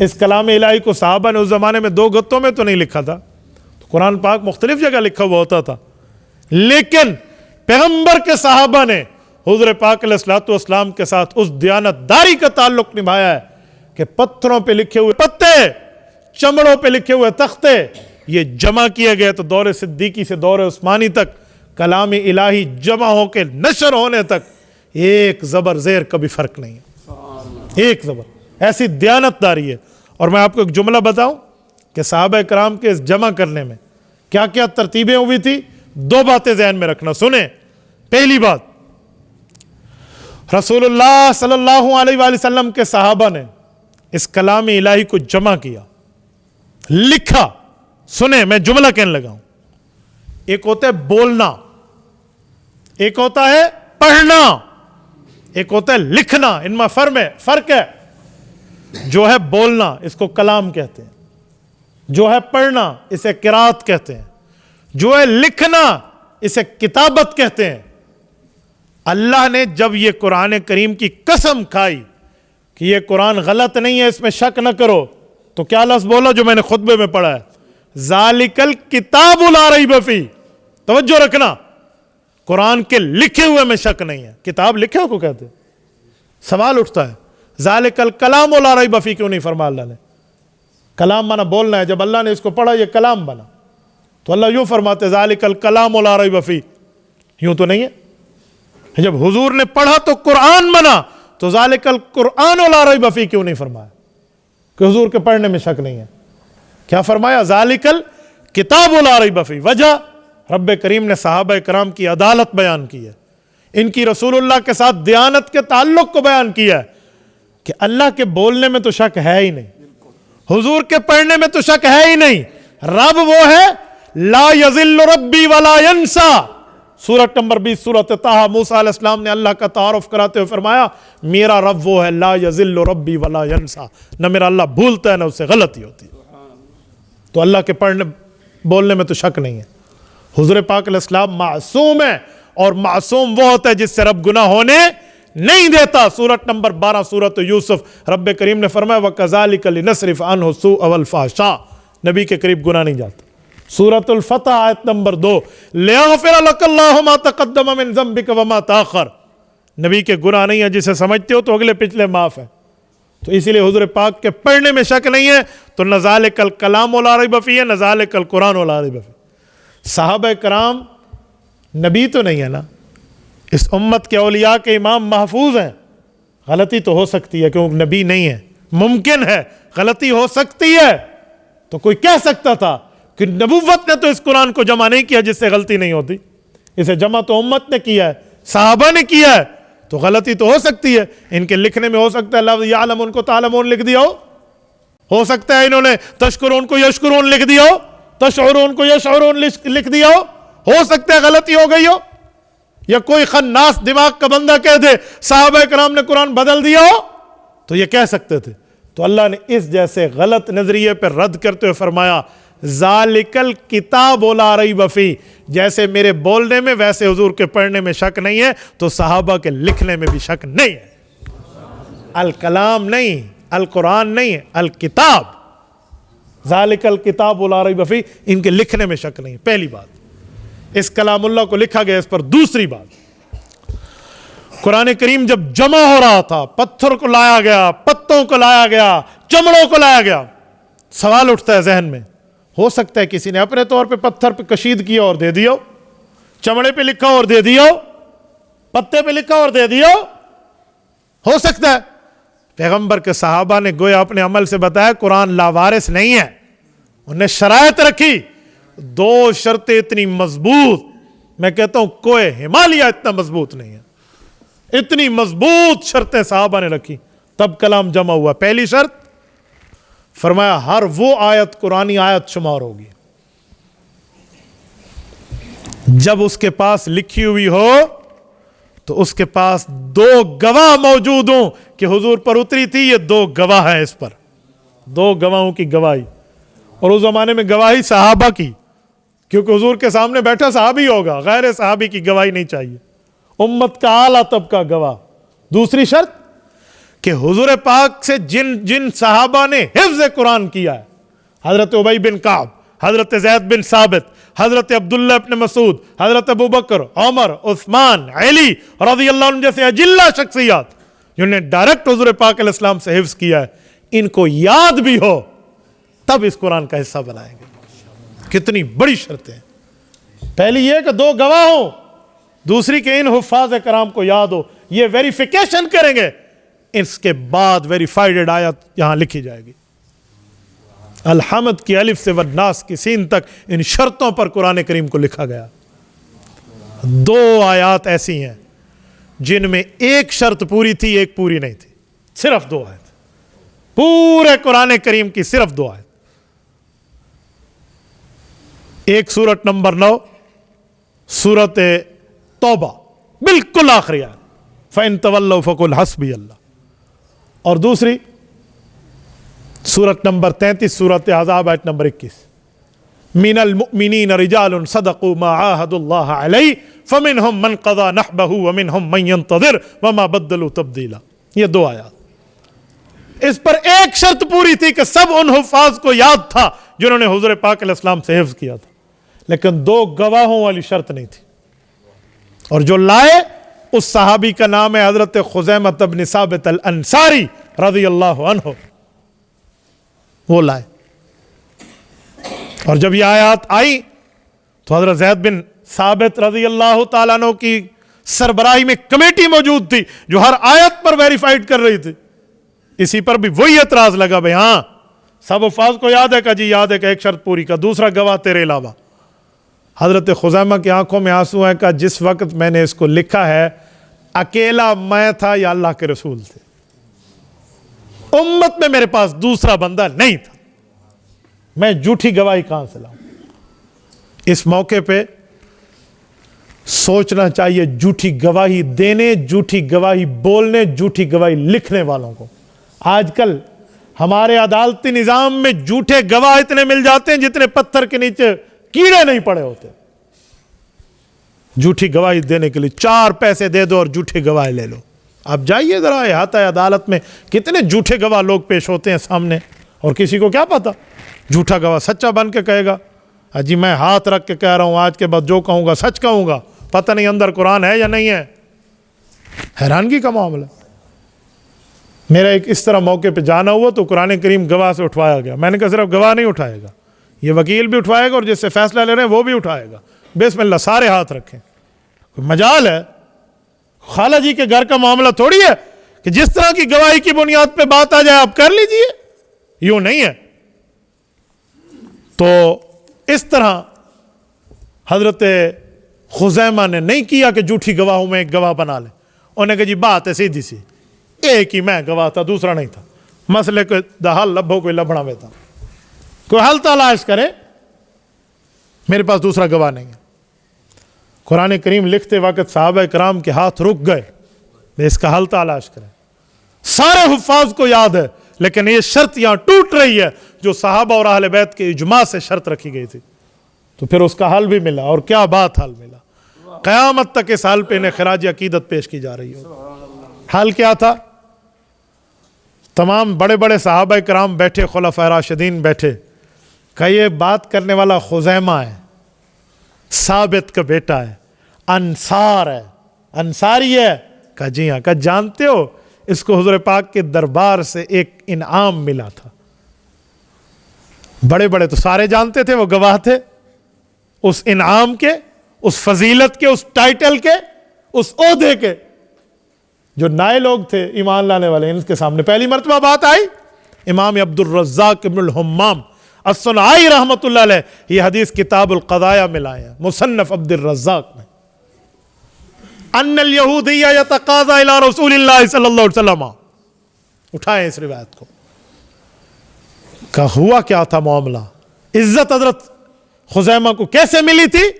इस कलाम इलाही को साहबा ने उस ज़माने में दो गत्तों में तो नहीं लिखा था, तो कुरान पाक मुख्तलिफ जगह लिखा हुआ होता था, लेकिन पैगंबर के साहबा ने हुज़ूर पाक अलैहिस्सलातु वस्सलाम के साथ उस दयानतदारी का ताल्लुक निभाया है कि पत्थरों पे लिखे हुए पत्ते, चमड़ों पे लिखे हुए तख्ते, ये जमा किए गए। तो दौर सिद्दीकी से दौर उस्मानी तक कलाम इलाही जमा होकर नशर होने तक एक ज़बर ज़ेर कभी फ़र्क नहीं है, एक ज़बर। ऐसी दयानतदारी है। और मैं आपको एक जुमला बताऊं कि साहबा कराम के इस जमा करने में क्या क्या तरतीबें हुई थी। दो बातें ज़हन में रखना, सुने। पहली बात, रसूलुल्लाह सल्लल्लाहु अलैहि वसल्लम के साहबा ने इस कलाम इलाही को जमा किया, लिखा। सुने, मैं जुमला कहने लगा हूं। एक होता है बोलना, एक होता है पढ़ना, एक होता है लिखना। इनमें फर्क है। जो है बोलना इसको कलाम कहते हैं, जो है पढ़ना इसे किरात कहते हैं, जो है लिखना इसे किताबत कहते हैं। अल्लाह ने जब ये कुरान करीम की कसम खाई कि ये कुरान गलत नहीं है, इसमें शक न करो, तो क्या लफ्ज़ बोला जो मैंने खुतबे में पढ़ा है, ज़ालिकल किताबुल ला रैब फीह। तवज्जो रखना, कुरान के लिखे हुए में शक नहीं है। किताब लिखे हुए को कहते हैं। सवाल उठता है, ज़ालिकल कलामुल ला रैब फीह क्यों नहीं फरमाया अल्लाह ने? कलाम माना बोलना है। जब अल्लाह ने इसको पढ़ा ये कलाम बना, तो अल्लाह यूं फरमाते ज़ालिकल कलामुल ला रैब फीह। यूं तो नहीं है। जब हुजूर ने पढ़ा तो कुरान बना, तो ज़ालिकल कुरानुल ला रैब फीह क्यों नहीं फरमाया कि हुजूर के पढ़ने में शक नहीं है? क्या फरमाया? ज़ालिकल किताबुल ला रैब फीह। वजह, रब्बे करीम ने सहाबा कराम की अदालत बयान की है, इनकी रसूलुल्लाह के साथ दयानत के ताल्लुक को बयान किया है कि अल्लाह के बोलने में तो शक है ही नहीं, हुजूर के पढ़ने में तो शक है ही नहीं। रब वो है ला यज़िल्लु रब्बी वला यंसा। सूरत नंबर 20 सूरत ताहा, मूसा अलैहिस्सलाम ने अल्लाह का तारुफ कराते हुए फरमाया, मेरा रब वो है ला यज़िल्लु रब्बी वला यंसा, न मेरा अल्लाह भूलता है न उससे गलती होती है। तो अल्लाह के पढ़ने बोलने में तो शक नहीं है। हुज़ूर पाक अलैहिस्सलाम मासूम है, और मासूम वो होता है जिससे रब गुनाह होने नहीं देता। सूरत नंबर 12 सूरत यूसुफ, रब्बे करीम ने फरमाया व कज़ालिका लिनस्रिफ़ अन्हु सूअ वल फ़हशा, नबी के करीब गुनाह नहीं जाता। सूरतुल फतह आयत नंबर 2, लियग़फ़िर लकल्लाहु मा तक़द्दम मिन ज़ंबिक व मा तअख़्ख़र, नबी के गुनाह नहीं है, जिसे समझते हो तो अगले पिछले माफ है। तो इसीलिए हुज़ूर पाक के पढ़ने में शक नहीं है। तो न ज़ालिकल कलामुल ला रैब फीह, न ज़ालिकल कुरानुल ला रैब फीह। साहबा कराम नबी तो नहीं है ना, इस उम्मत के औलिया के इमाम महफूज हैं। गलती तो हो सकती है क्योंकि नबी नहीं है, मुमकिन है गलती हो सकती है। तो कोई कह सकता था कि नबुव्वत ने तो इस कुरान को जमा नहीं किया जिससे गलती नहीं होती, इसे जमा तो उम्मत ने किया है, साहबा ने किया है, तो गलती तो हो सकती है। इनके लिखने में हो सकता है लफ्ज़ यालमून को तालमून लिख दिया हो सकता है इन्होंने तशकुरून को यशकुरून लिख दिया हो, तशउरून को यशउरून लिख दिया हो सकता है गलती हो गई हो, या कोई खन्नास दिमाग का बंदा कह दे साहबा कराम ने कुरान बदल दिया हो, तो ये कह सकते थे। तो अल्लाह ने इस जैसे गलत नजरिए पर रद्द करते हुए फरमाया ज़ालिकल किताबुल ला रैब फीह, जैसे मेरे बोलने में वैसे हुजूर के पढ़ने में शक नहीं है, तो सहाबा के लिखने में भी शक नहीं है। अल कलाम नहीं, अल कुरान नहीं है, अल किताब, ज़ालिकल किताबुल ला रैब फीह, इनके लिखने में शक नहीं है। पहली बात, इस कलामुल्लाह को लिखा गया इस पर। दूसरी बात, कुरान करीम जब जमा हो रहा था, पत्थर को लाया गया, पत्तों को लाया गया, चमड़ों को लाया गया, सवाल उठता है जहन में, हो सकता है किसी ने अपने तौर पे पत्थर पे कशीद किया और दे दिया, चमड़े पे लिखा और दे दिया, पत्ते पे लिखा और दे दिया, हो सकता है। पैगंबर के सहाबा ने गोया अपने अमल से बताया कुरान लावारिस नहीं है, उन्हें शरायत रखी, दो शर्तें इतनी मजबूत, मैं कहता हूं कोई हिमालय इतना मजबूत नहीं है, इतनी मजबूत शर्तें सहाबा ने रखी, तब कलाम जमा हुआ। पहली शर्त फरमाया हर वो आयत कुरानी आयत शुमार होगी जब उसके पास लिखी हुई हो, तो उसके पास दो गवाह मौजूद हों कि हुजूर पर उतरी थी, ये दो गवाह हैं इस पर। दो गवाहों की गवाही, और उस जमाने में गवाही सहाबा की, क्योंकि हुजूर के सामने बैठा सहाबी होगा, गैर सहाबी की गवाही नहीं चाहिए, उम्मत का आला तबका गवाह। दूसरी शर्त कि हुजूर पाक से जिन जिन सहाबा ने हिफ्ज़ कुरान किया है, हजरत उबई बिन काब, हजरत ज़ैद बिन साबित, हजरत अब्दुल्लाह इब्न मसूद, हजरत अबू बकर, उमर, उस्मान, अली रज़ियल्लाहु अन्हुम जैसे अजिल्ला शख्सियत जिन्होंने डायरेक्ट हुजूर पाक अलैहिस्सलाम से हिफ्ज़ किया है, इनको याद भी हो तब इस कुरान का हिस्सा बनाएंगे। कितनी बड़ी शर्तें हैं। पहली यह कि दो गवाह हो, दूसरी कि इन हुफ़ाज़ कराम को याद हो, ये वेरिफिकेशन करेंगे, इसके बाद वेरीफाइड आयत यहां लिखी जाएगी। अलहमद की अलिफ से वन्नास की सीन तक इन शर्तों पर कुरान करीम को लिखा गया। दो आयत ऐसी हैं जिनमें एक शर्त पूरी थी, एक पूरी नहीं थी, सिर्फ दो आयत, पूरे कुरान करीम की सिर्फ दो आयत। एक सूरत नंबर 9 सूरत तौबा, बिल्कुल आखिरी आयत, फ़इन तवल्लौ फ़कुल हस्बी अल्लाह, और दूसरी सूरत नंबर 33 सूरत अहज़ाब आयत नंबर 21, मिनल मुमिनीन रिजालुन सदक़ू मा आहदुल्लाह अलैहि फमिनहुम मन क़ज़ा नहबहु व मिनहुम मन यंतज़िर व मा बद्दलू तब्दीला। ये दो आयत। इस पर एक शर्त पूरी थी कि सब उन हुफ़ाज़ को याद था जिन्होंने हुज़ूर पाक अलैहिस्सलाम से हिफ्ज़ किया था, लेकिन दो गवाहों वाली शर्त नहीं थी। और जो लाए उस सहाबी का नाम है हजरत खुज़ैमा इब्न साबित अल अंसारी रज़ियल्लाहु अन्हु, वो लाए। और जब ये आयत आई तो हजरत ज़ैद बिन साबित रज़ियल्लाहु ताला अन्हु की सरबराही में कमेटी मौजूद थी जो हर आयत पर वेरीफाइड कर रही थी। इसी पर भी वही एतराज लगा, भाई हाँ सब अल्फाज को याद है का? जी याद है का, एक शर्त पूरी का, दूसरा गवाह तेरे अलावा। हजरत खुज़ैमा की आंखों में आंसू हैं का जिस वक्त मैंने इसको लिखा है अकेला मैं था या अल्लाह के रसूल थे, उम्मत में मेरे पास दूसरा बंदा नहीं था, मैं झूठी गवाही कहां से लाऊं। इस मौके पे सोचना चाहिए झूठी गवाही देने, झूठी गवाही बोलने, झूठी गवाही लिखने वालों को। आजकल हमारे अदालती निजाम में झूठे गवाह इतने मिल जाते हैं जितने पत्थर के नीचे कीड़े नहीं पड़े होते। झूठी गवाही देने के लिए 4 पैसे दे दो और झूठी गवाही ले लो। आप जाइए जरा अहाता अदालत में, कितने झूठे गवाह लोग पेश होते हैं सामने, और किसी को क्या पता झूठा गवाह सच्चा बन के कहेगा अजी मैं हाथ रख के कह रहा हूं आज के बाद जो कहूंगा सच कहूंगा, पता नहीं अंदर कुरान है या नहीं है। हैरानगी का मामला। मेरा एक इस तरह मौके पे जाना हुआ तो कुरान करीम गवाह से उठवाया गया। मैंने कहा सिर्फ गवाह नहीं उठाएगा, ये वकील भी उठवाएगा और जिससे फैसला ले रहे हैं वो भी उठाएगा। बिस्मिल्लाह, सारे हाथ रखें। कोई मजाल है? खाला जी के घर का मामला थोड़ी है कि जिस तरह की गवाही की बुनियाद पे बात आ जाए आप कर लीजिए, यूं नहीं है। तो इस तरह हजरत खुज़ैमा ने नहीं किया कि झूठी गवाहों में एक गवाह बना ले। उन्हें कहा जी बात है सीधी सी, एक ही मैं गवाह था, दूसरा नहीं था, मसले को हल लभो कोई लभना में था, कोई हल तलाश करे, मेरे पास दूसरा गवाह नहीं है। कुरान करीम लिखते वक्त सहाबा कराम के हाथ रुक गए, इसका हल तलाश करें। सारे हुफ़ाज़ को याद है, लेकिन ये शर्त यहां टूट रही है जो सहाबा और अहले बैत के इजमा से शर्त रखी गई थी। तो फिर उसका हल भी मिला, और क्या बात हल मिला। क़यामत तक इस हल पे इन्हें खराज अकीदत पेश की जा रही हो। हल क्या था? तमाम बड़े बड़े सहाबा कराम बैठे, खुलफाए राशिदीन बैठे, का ये बात करने वाला खुज़ैमा है, साबित का बेटा है, अंसार है, अंसारी है। कहा जी हाँ। कहा जानते हो इसको हुज़ूर पाक के दरबार से एक इनाम मिला था। बड़े बड़े तो सारे जानते थे, वो गवाह थे उस इनाम के, उस फजीलत के, उस टाइटल के, उस ओहदे के। जो नए लोग थे ईमान लाने वाले, इनके सामने पहली मर्तबा बात आई। इमाम अब्दुल रज़्ज़ाक़ इब्नुल हम्माम अस्सुनाई रहमतुल्लाह अलैह ये हदीस किताबुल क़ज़ाया में लाए हैं, मुसन्नफ़ अब्दुल रज़्ज़ाक़ में। अन्नल यहूदिय्या यतक़ाज़ा इला रसूलिल्लाह सल्लल्लाहु अलैहि वसल्लम, उठाएं इस रिवायत को। का हुआ क्या था मामला? इज्जत हजरत खुज़ैमा को कैसे मिली थी?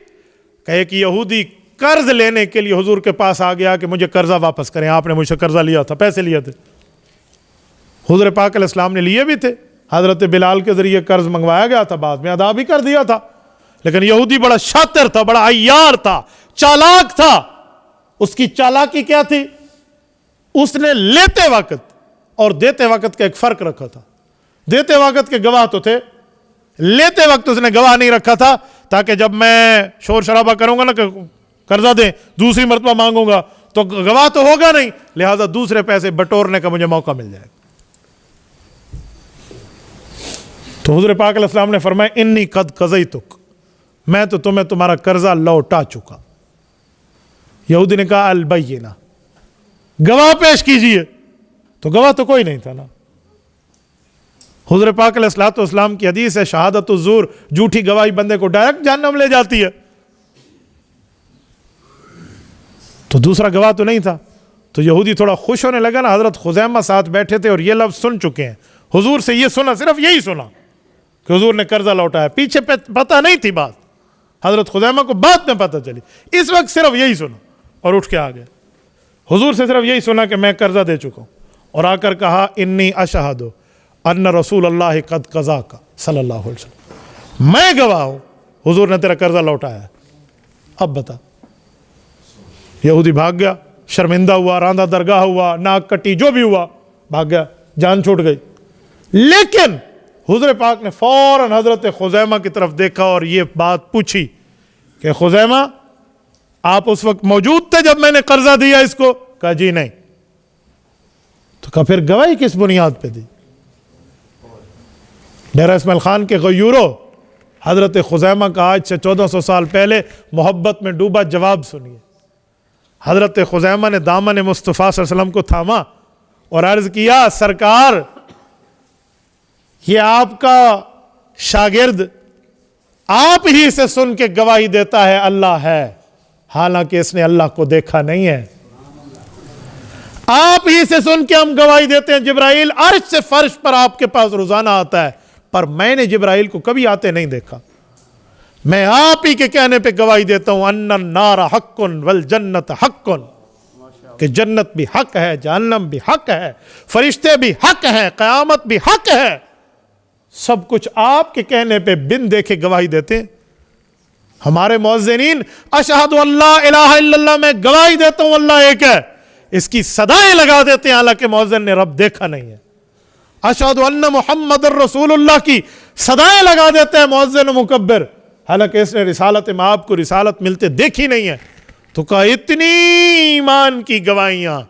का एक यहूदी कर्ज लेने के लिए हुजूर के पास आ गया कि मुझे कर्जा वापस करें, आपने मुझसे कर्जा लिया था, पैसे लिए थे। हुजूर पाक अलैहिस्सलाम ने लिए भी थे, हजरत बिलाल के जरिए कर्ज मंगवाया गया था, बाद में अदा भी कर दिया था। लेकिन यहूदी बड़ा शातिर था, बड़ा अय्यार था, चालाक था। उसकी चालाकी क्या थी? उसने लेते वक्त और देते वक्त का एक फर्क रखा था। देते वक्त के गवाह तो थे, लेते वक्त उसने गवाह नहीं रखा था, ताकि जब मैं शोर शराबा करूंगा ना कर्जा दें, दूसरी मरतबा मांगूंगा तो गवाह तो होगा नहीं, लिहाजा दूसरे पैसे बटोरने का मुझे मौका मिल जाएगा। तो हुज़ूर पाक अलैहिस्सलाम ने फरमाया, इन्नी कद कज़ैतुक, मैं तो तुम्हें तुम्हारा कर्जा लौटा चुका। यहूदी ने कहा अल बय्यिना, गवाह पेश कीजिए। तो गवाह तो कोई नहीं था ना। हुज़ूर पाक अलैहिस्सलाम की हदीस है, शहादत ज़ूर, झूठी गवाही बंदे को डायरेक्ट जहन्नम ले जाती है। तो दूसरा गवाह तो नहीं था। तो यहूदी थोड़ा खुश होने लगा ना। हजरत खुज़ैमा साथ बैठे थे और ये लफ्ज़ सुन चुके हैं हुजूर से, ये सुना, सिर्फ यही सुना कि हुजूर ने कर्जा लौटाया। पीछे पता नहीं थी बात, हजरत खुज़ैमा को बाद में पता चली। इस वक्त सिर्फ यही सुना और उठ के आ गए। हुजूर से सिर्फ यही सुना कि मैं कर्जा दे चुका हूं, और आकर कहा, इन्नी अशहदु अन्ना रसूल अल्लाह कद कज़ा का सल्लल्लाहु अलैहि वसल्लम, मैं गवाह हूं हुजूर ने तेरा कर्जा लौटाया। अब बता। यहूदी भाग गया, शर्मिंदा हुआ, रांदा दरगाह हुआ, नाक कटी, जो भी हुआ, भाग गया, जान छूट गई। लेकिन हुज़ूर पाक ने फौरन हजरत खुज़ैमा की तरफ देखा और ये बात पूछी कि खुज़ैमा, आप उस वक्त मौजूद थे जब मैंने कर्जा दिया इसको? कहा जी नहीं। तो कहा फिर गवाही किस बुनियाद पे दी? डेरा इस्माइल खान के गयूरो, हजरत खुज़ैमा का आज से 1400 साल पहले मोहब्बत में डूबा जवाब सुनिए। हजरत खुज़ैमा ने दामन मुस्तफ़ा सल्लल्लाहु अलैहि वसल्लम को थामा और अर्ज किया, सरकार, ये आपका शागिर्द आप ही से सुन के गवाही देता है अल्लाह है, हालांकि इसने अल्लाह को देखा नहीं है। आप ही से सुन के हम गवाही देते हैं, जिब्राइल अर्श से फर्श पर आपके पास रोजाना आता है, पर मैंने जिब्राइल को कभी आते नहीं देखा। मैं आप ही के कहने पे गवाही देता हूं, अन्नन नारा हक्कुन वल जन्नत हक्कुन, कि जन्नत भी हक है, जहन्नम भी हक है, फरिश्ते भी हक हैं, क़यामत भी हक है। सब कुछ आपके कहने पे बिन देखे गवाही देते हैं। हमारे मुअज़्ज़िनीन अशहदु अल्ला इलाहा इल्लल्लाह, मैं गवाही देता हूं अल्लाह एक है, इसकी सदाएं लगा देते हैं, हालांकि मुअज़्ज़िन ने रब देखा नहीं है। अशहदु अन्न मुहम्मदुर रसूलुल्लाह की सदाएं लगा देते हैं मुअज़्ज़िन मुकब्बिर, हालांकि इसने रिसालत में आपको रिसालत मिलते देखी नहीं है। तो कहा, इतनी ईमान की गवाहियां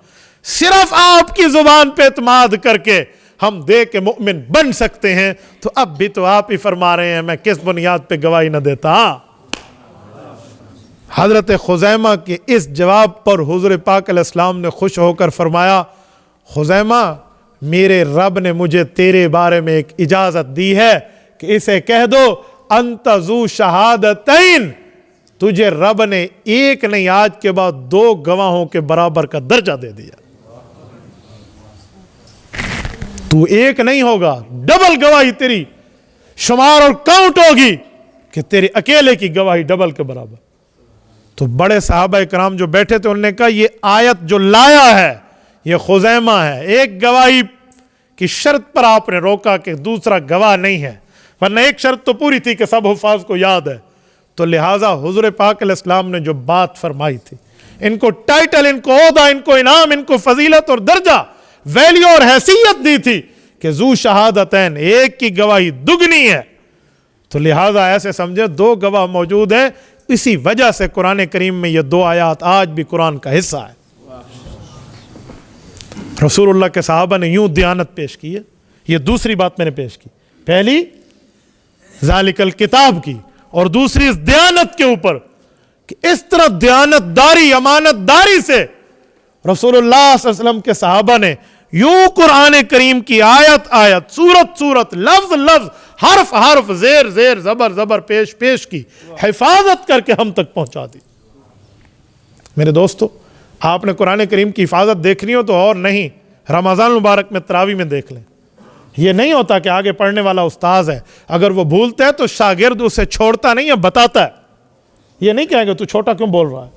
सिर्फ आपकी जुबान पे एतमाद करके हम दे के मुमिन बन सकते हैं, तो अब भी तो आप ही फरमा रहे हैं, मैं किस बुनियाद पे गवाही न देता। हजरत खुज़ैमा के इस जवाब पर हुज़ूर पाक अलैहिस्सलाम ने खुश होकर फरमाया, खुज़ैमा, मेरे रब ने मुझे तेरे बारे में एक इजाजत दी है कि इसे कह दो, अंतज़ू शहादतैन, तुझे रब ने एक नहीं आज के बाद 2 गवाहों के बराबर का दर्जा दे दिया। तू एक नहीं होगा, डबल गवाही तेरी शुमार और काउंट होगी कि तेरे अकेले की गवाही डबल के बराबर। तो बड़े सहाबा इकराम जो बैठे थे उन्होंने कहा, ये आयत जो लाया है ये खुज़ैमा है, एक गवाही की शर्त पर आपने रोका कि दूसरा गवाह नहीं है, वरना एक शर्त तो पूरी थी कि सब हुफ़ाज़ को याद है। तो लिहाजा हुज़ूर पाक अलैहिस्सलाम ने जो बात फरमाई थी, इनको टाइटल, इनको ओहदा, इनको इनाम, इनको फजीलत और दर्जा, वैल्यू और हैसियत दी थी कि ज़ू शहादतैन, एक की गवाही दुगनी है। तो लिहाजा ऐसे समझे 2 गवाह मौजूद हैं। इसी वजह से कुरान करीम में ये 2 आयात आज भी कुरान का हिस्सा है। रसूलुल्लाह के सहाबा ने यूं दयानत पेश की है। ये दूसरी बात मैंने पेश की, पहली ज़ालिकल किताब की, और दूसरी इस दयानत के ऊपर कि इस तरह दयानतदारी, अमानतदारी से रसूलुल्लाह सल्लल्लाहु अलैहि वसल्लम के सहाबा ने यूं कुरान करीम की आयत आयत, सूरत सूरत, लफ्ज लफ्ज, हर्फ हर्फ, जेर जेर, जबर जबर पेश पेश की, हिफाजत करके हम तक पहुंचा दी। मेरे दोस्तों, आपने कुरान करीम की हिफाजत देखनी हो तो और नहीं, रमज़ान मुबारक में तरावी में देख लें। ये नहीं होता कि आगे पढ़ने वाला उस्ताद है, अगर वो भूलता है तो शागिर्द उसे छोड़ता नहीं है, बताता है। ये नहीं कहेंगे तू छोटा क्यों बोल रहा है,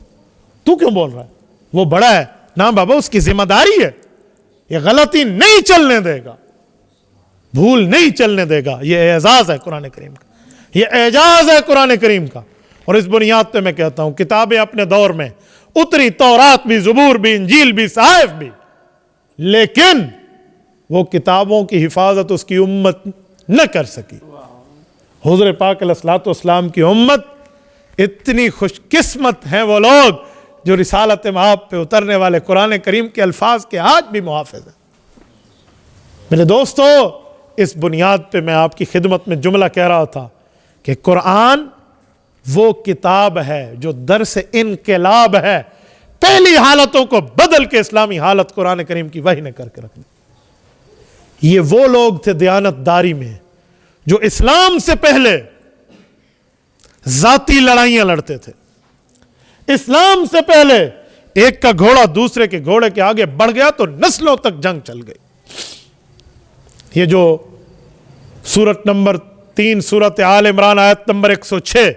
तू क्यों बोल रहा है, वो बड़ा है ना बाबा, उसकी जिम्मेदारी है, ये गलती नहीं चलने देगा। भूल नहीं चलने देगा। ये एजाज है कुरान करीम का, ये एजाज है कुरान करीम का। और इस बुनियाद पे मैं कहता हूं किताबें अपने दौर में उतरी, तौरात भी, ज़बूर भी, इंजील भी, सहाइफ भी, लेकिन वो किताबों की हिफाजत उसकी उम्मत न कर सकी। हुज़ूर पाक अलैहिस्सलातु वस्सलाम की उम्मत इतनी खुशकिस्मत हैं वो लोग जो रिसालत माप पे उतरने वाले कुरान करीम के अल्फाज के आज भी मुहाफ़िज़ हैं। मेरे दोस्तों, इस बुनियाद पे मैं आपकी खिदमत में जुमला कह रहा था कि कुरान वो किताब है जो दर्स इनकलाब है, पहली हालतों को बदल के इस्लामी हालत कुरान करीम की वही ने करके रख दी। ये वो लोग थे दयानतदारी में जो इस्लाम से पहले जाती लड़ाइयां लड़ते थे। इस्लाम से पहले एक का घोड़ा दूसरे के घोड़े के आगे बढ़ गया तो नस्लों तक जंग चल गई। ये जो सूरत नंबर 3 सूरत आल इमरान आयत नंबर 106,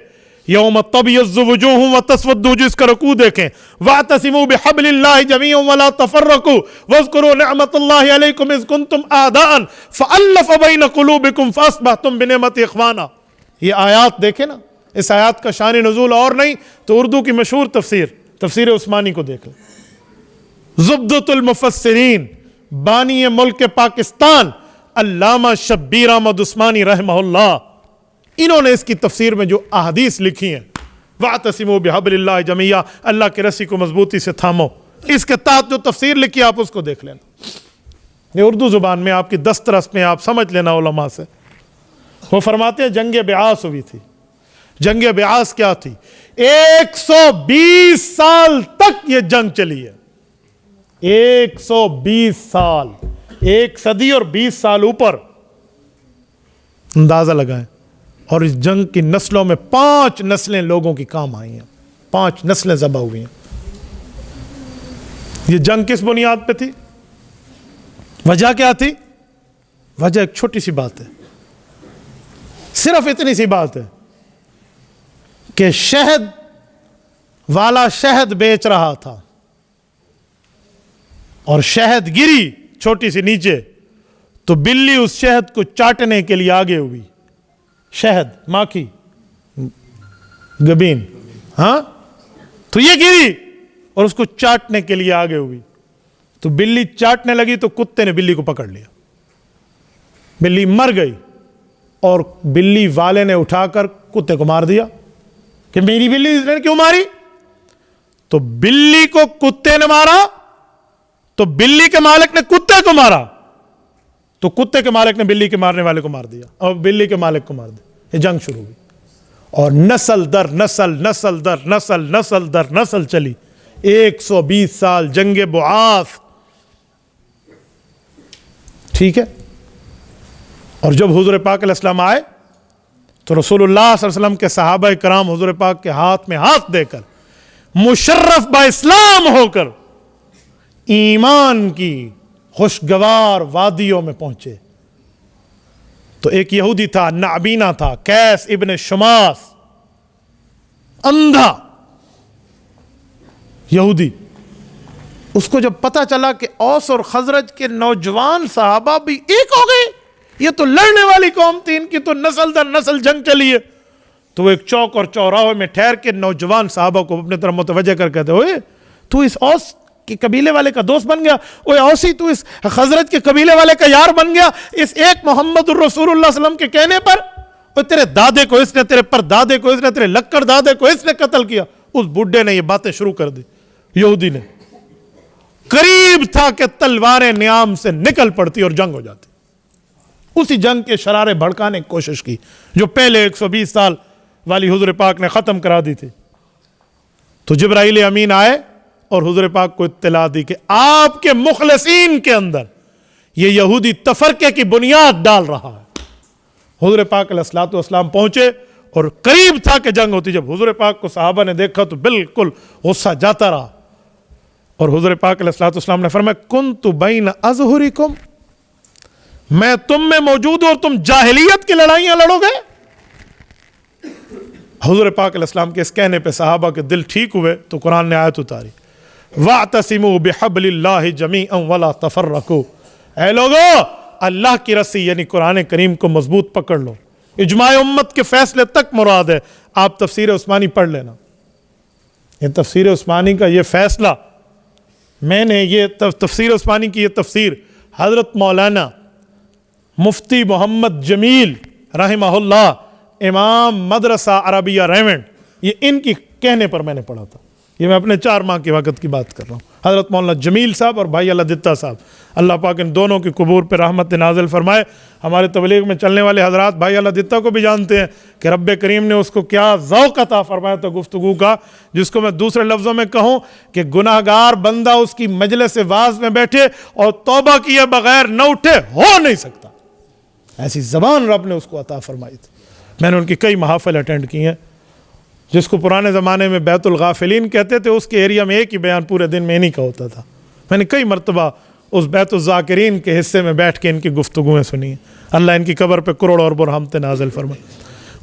यौम तबयज़्ज़ु वुजूहुम व तस्वद्दु, जिसका रुकू देखें, वअतसिमू बिहब्लिल्लाहि जमीअन व ला तफर्रकू वज़कुरू निअमतल्लाहि अलैकुम इज़ कुंतुम आदाअन फ़अल्लफ़ बैन क़ुलूबिकुम फ़अस्बहतुम बिनिअमतिही इख़वाना। ये आयात देखें ना, इस आयात का शान नुज़ूल और नहीं तो उर्दू की मशहूर तफसीर उस्मानी को देख लें। ज़ुब्दतुल मुफ़स्सिरीन, बानी मुल्क पाकिस्तान अल्लामा शब्बीर अहमद उस्मानी रहमहुल्लाह, इन्होंने इसकी तफसीर में जो अहादीस लिखी हैं, वअतसिमू बिहब्लिल्लाहि जमीआ, अल्लाह की रस्सी को मजबूती से थामो, इसके तहत जो तफसीर लिखी आप उसको देख लेना। ये उर्दू जुबान में आपकी दस्तरस में आप समझ लेना उलमा से। वो फरमाते हैं जंग बिआस हुई थी। जंग बिआस क्या थी? 120 साल तक ये जंग चली है। 120 साल, 1 सदी और 20 साल ऊपर, अंदाजा लगाएं। और इस जंग की नस्लों में 5 नस्लें लोगों की काम आई हैं, 5 नस्लें ज़बह हुई हैं। ये जंग किस बुनियाद पे थी? वजह क्या थी? वजह एक छोटी सी बात है, सिर्फ इतनी सी बात है कि शहद वाला शहद बेच रहा था और शहद गिरी छोटी सी नीचे, तो बिल्ली उस शहद को चाटने के लिए आगे हुई। शहद, माखी, गबीन, हाँ, तो ये गिरी और उसको चाटने के लिए आगे हुई। तो बिल्ली चाटने लगी तो कुत्ते ने बिल्ली को पकड़ लिया, बिल्ली मर गई और बिल्ली वाले ने उठाकर कुत्ते को मार दिया कि मेरी बिल्ली इसने क्यों मारी? तो बिल्ली को कुत्ते ने मारा तो बिल्ली के मालिक ने कुत्ते को मारा, तो कुत्ते के मालिक ने बिल्ली के मारने वाले को मार दिया और बिल्ली के मालिक को मार दिया। ये जंग शुरू हुई और नस्ल दर नस्ल, नस्ल दर नस्ल, नस्ल दर नस्ल चली। 120 साल जंग बुआस, ठीक है। और जब हुजूर पाक अलैहिस्सलाम आए तो रसूलुल्लाह सल्लल्लाहु अलैहि वसल्लम के सहाबा कराम हुजूर पाक के हाथ में हाथ देकर मुशर्रफ बा इस्लाम होकर ईमान की खुशगवार वादियों में पहुंचे। तो एक यहूदी था, नाबीना था, कैस इब्न शमास, अंधा यहूदी। उसको जब पता चला कि औस और खजरज के नौजवान साहबा भी एक हो गए, ये तो लड़ने वाली कौम थी, इनकी तो नस्ल दर नस्ल जंग चली है, तो वो एक चौक और चौराहे में ठहर के नौजवान साहबा को अपने तरफ मुतवज्जह कर कहते, ओए तू इस औस के कबीले वाले का दोस्त बन गया, ओए औसी तू इस खजरज के कबीले वाले का यार बन गया, इस एक मोहम्मद रसूलुल्लाह सल्लल्लाहु अलैहि वसल्लम के कहने पर। और तेरे दादे को इसने, तेरे परदादे को इसने, तेरे लक्कड़ दादे को इसने कत्ल किया। उस बुड्ढे ने ये बातें शुरू कर दी, यहूदी ने। करीब था कि तलवारें न्याम से निकल पड़ती और जंग हो जाती। उसी जंग के शरारे भड़काने की कोशिश की जो पहले 120 साल वाली हुजूर पाक ने खत्म करा दी थी। तो जिब्राइल अमीन आए और हुजूर पाक को इत्तला दी कि आपके मुखलसीन के अंदर ये यहूदी तफरके की बुनियाद डाल रहा है। हुजूर पाक अलैहिस्सलातु वस्सलाम पहुंचे और करीब था कि जंग होती। जब हुजूर पाक को सहाबा ने देखा तो बिल्कुल गुस्सा जाता रहा और हुजूर पाक अलैहिस्सलातु वस्सलाम ने फरमाया, कुन्तु बैन अज़हुरिकुम, मैं तुम में मौजूद हूं और तुम जाहिलियत की लड़ाइयां लड़ोगे। हुजूर पाक अलैहिस्सलाम के इस कहने पे सहाबा के दिल ठीक हुए तो कुरान ने आयत उतारी, वातसिमू बिहब्लिल्लाहि जमीअन वला तफर्रकू, ऐ लोगो अल्लाह की रस्सी यानी कुरान करीम को मजबूत पकड़ लो। इजमा उम्मत के फैसले तक मुराद है। आप तफसीर उस्मानी पढ़ लेना, ये तफसीर उस्मानी का ये फैसला, मैंने ये तफसीर उस्मानी की ये तफसीर हज़रत मौलाना मुफ्ती मोहम्मद जमील रहमहुल्लाह, इमाम मदरसा अरबिया रेवेंट, ये इनकी कहने पर मैंने पढ़ा था। ये मैं अपने 4 माह के वक़्त की बात कर रहा हूँ। हज़रत मौलाना जमील साहब और भाई अल्लादित्ता साहब, अल्लाह पाक इन दोनों की कबूर पर रहमत नाज़िल फरमाए। हमारे तबलीग में चलने वाले हज़रात भाई अल्लादित्ता को भी जानते हैं कि रब्बे करीम ने उसको क्या ज़ौक़ अता फरमाया था गुफ्तगू का, जिसको मैं दूसरे लफ्ज़ों में कहूँ कि गुनाहगार बंदा उसकी मजलिस वाज़ में बैठे और तौबा किए बगैर न उठे, हो नहीं सकता। ऐसी ज़बान रब ने उसको अता फरमाई थी। मैंने उनकी कई महाफ़िल अटेंड की हैं, जिसको पुराने ज़माने में बैतुल गाफिलीन कहते थे, उसके एरिया में एक ही बयान पूरे दिन में इन्हीं का होता था। मैंने कई मरतबा उस बैतुल ज़ाकिरीन के हिस्से में बैठ के इनकी गुफ्तगुएँ सुनी हैं। अल्लाह इनकी कब्र पे करोड़ और रहमत नाज़िल फरमाए।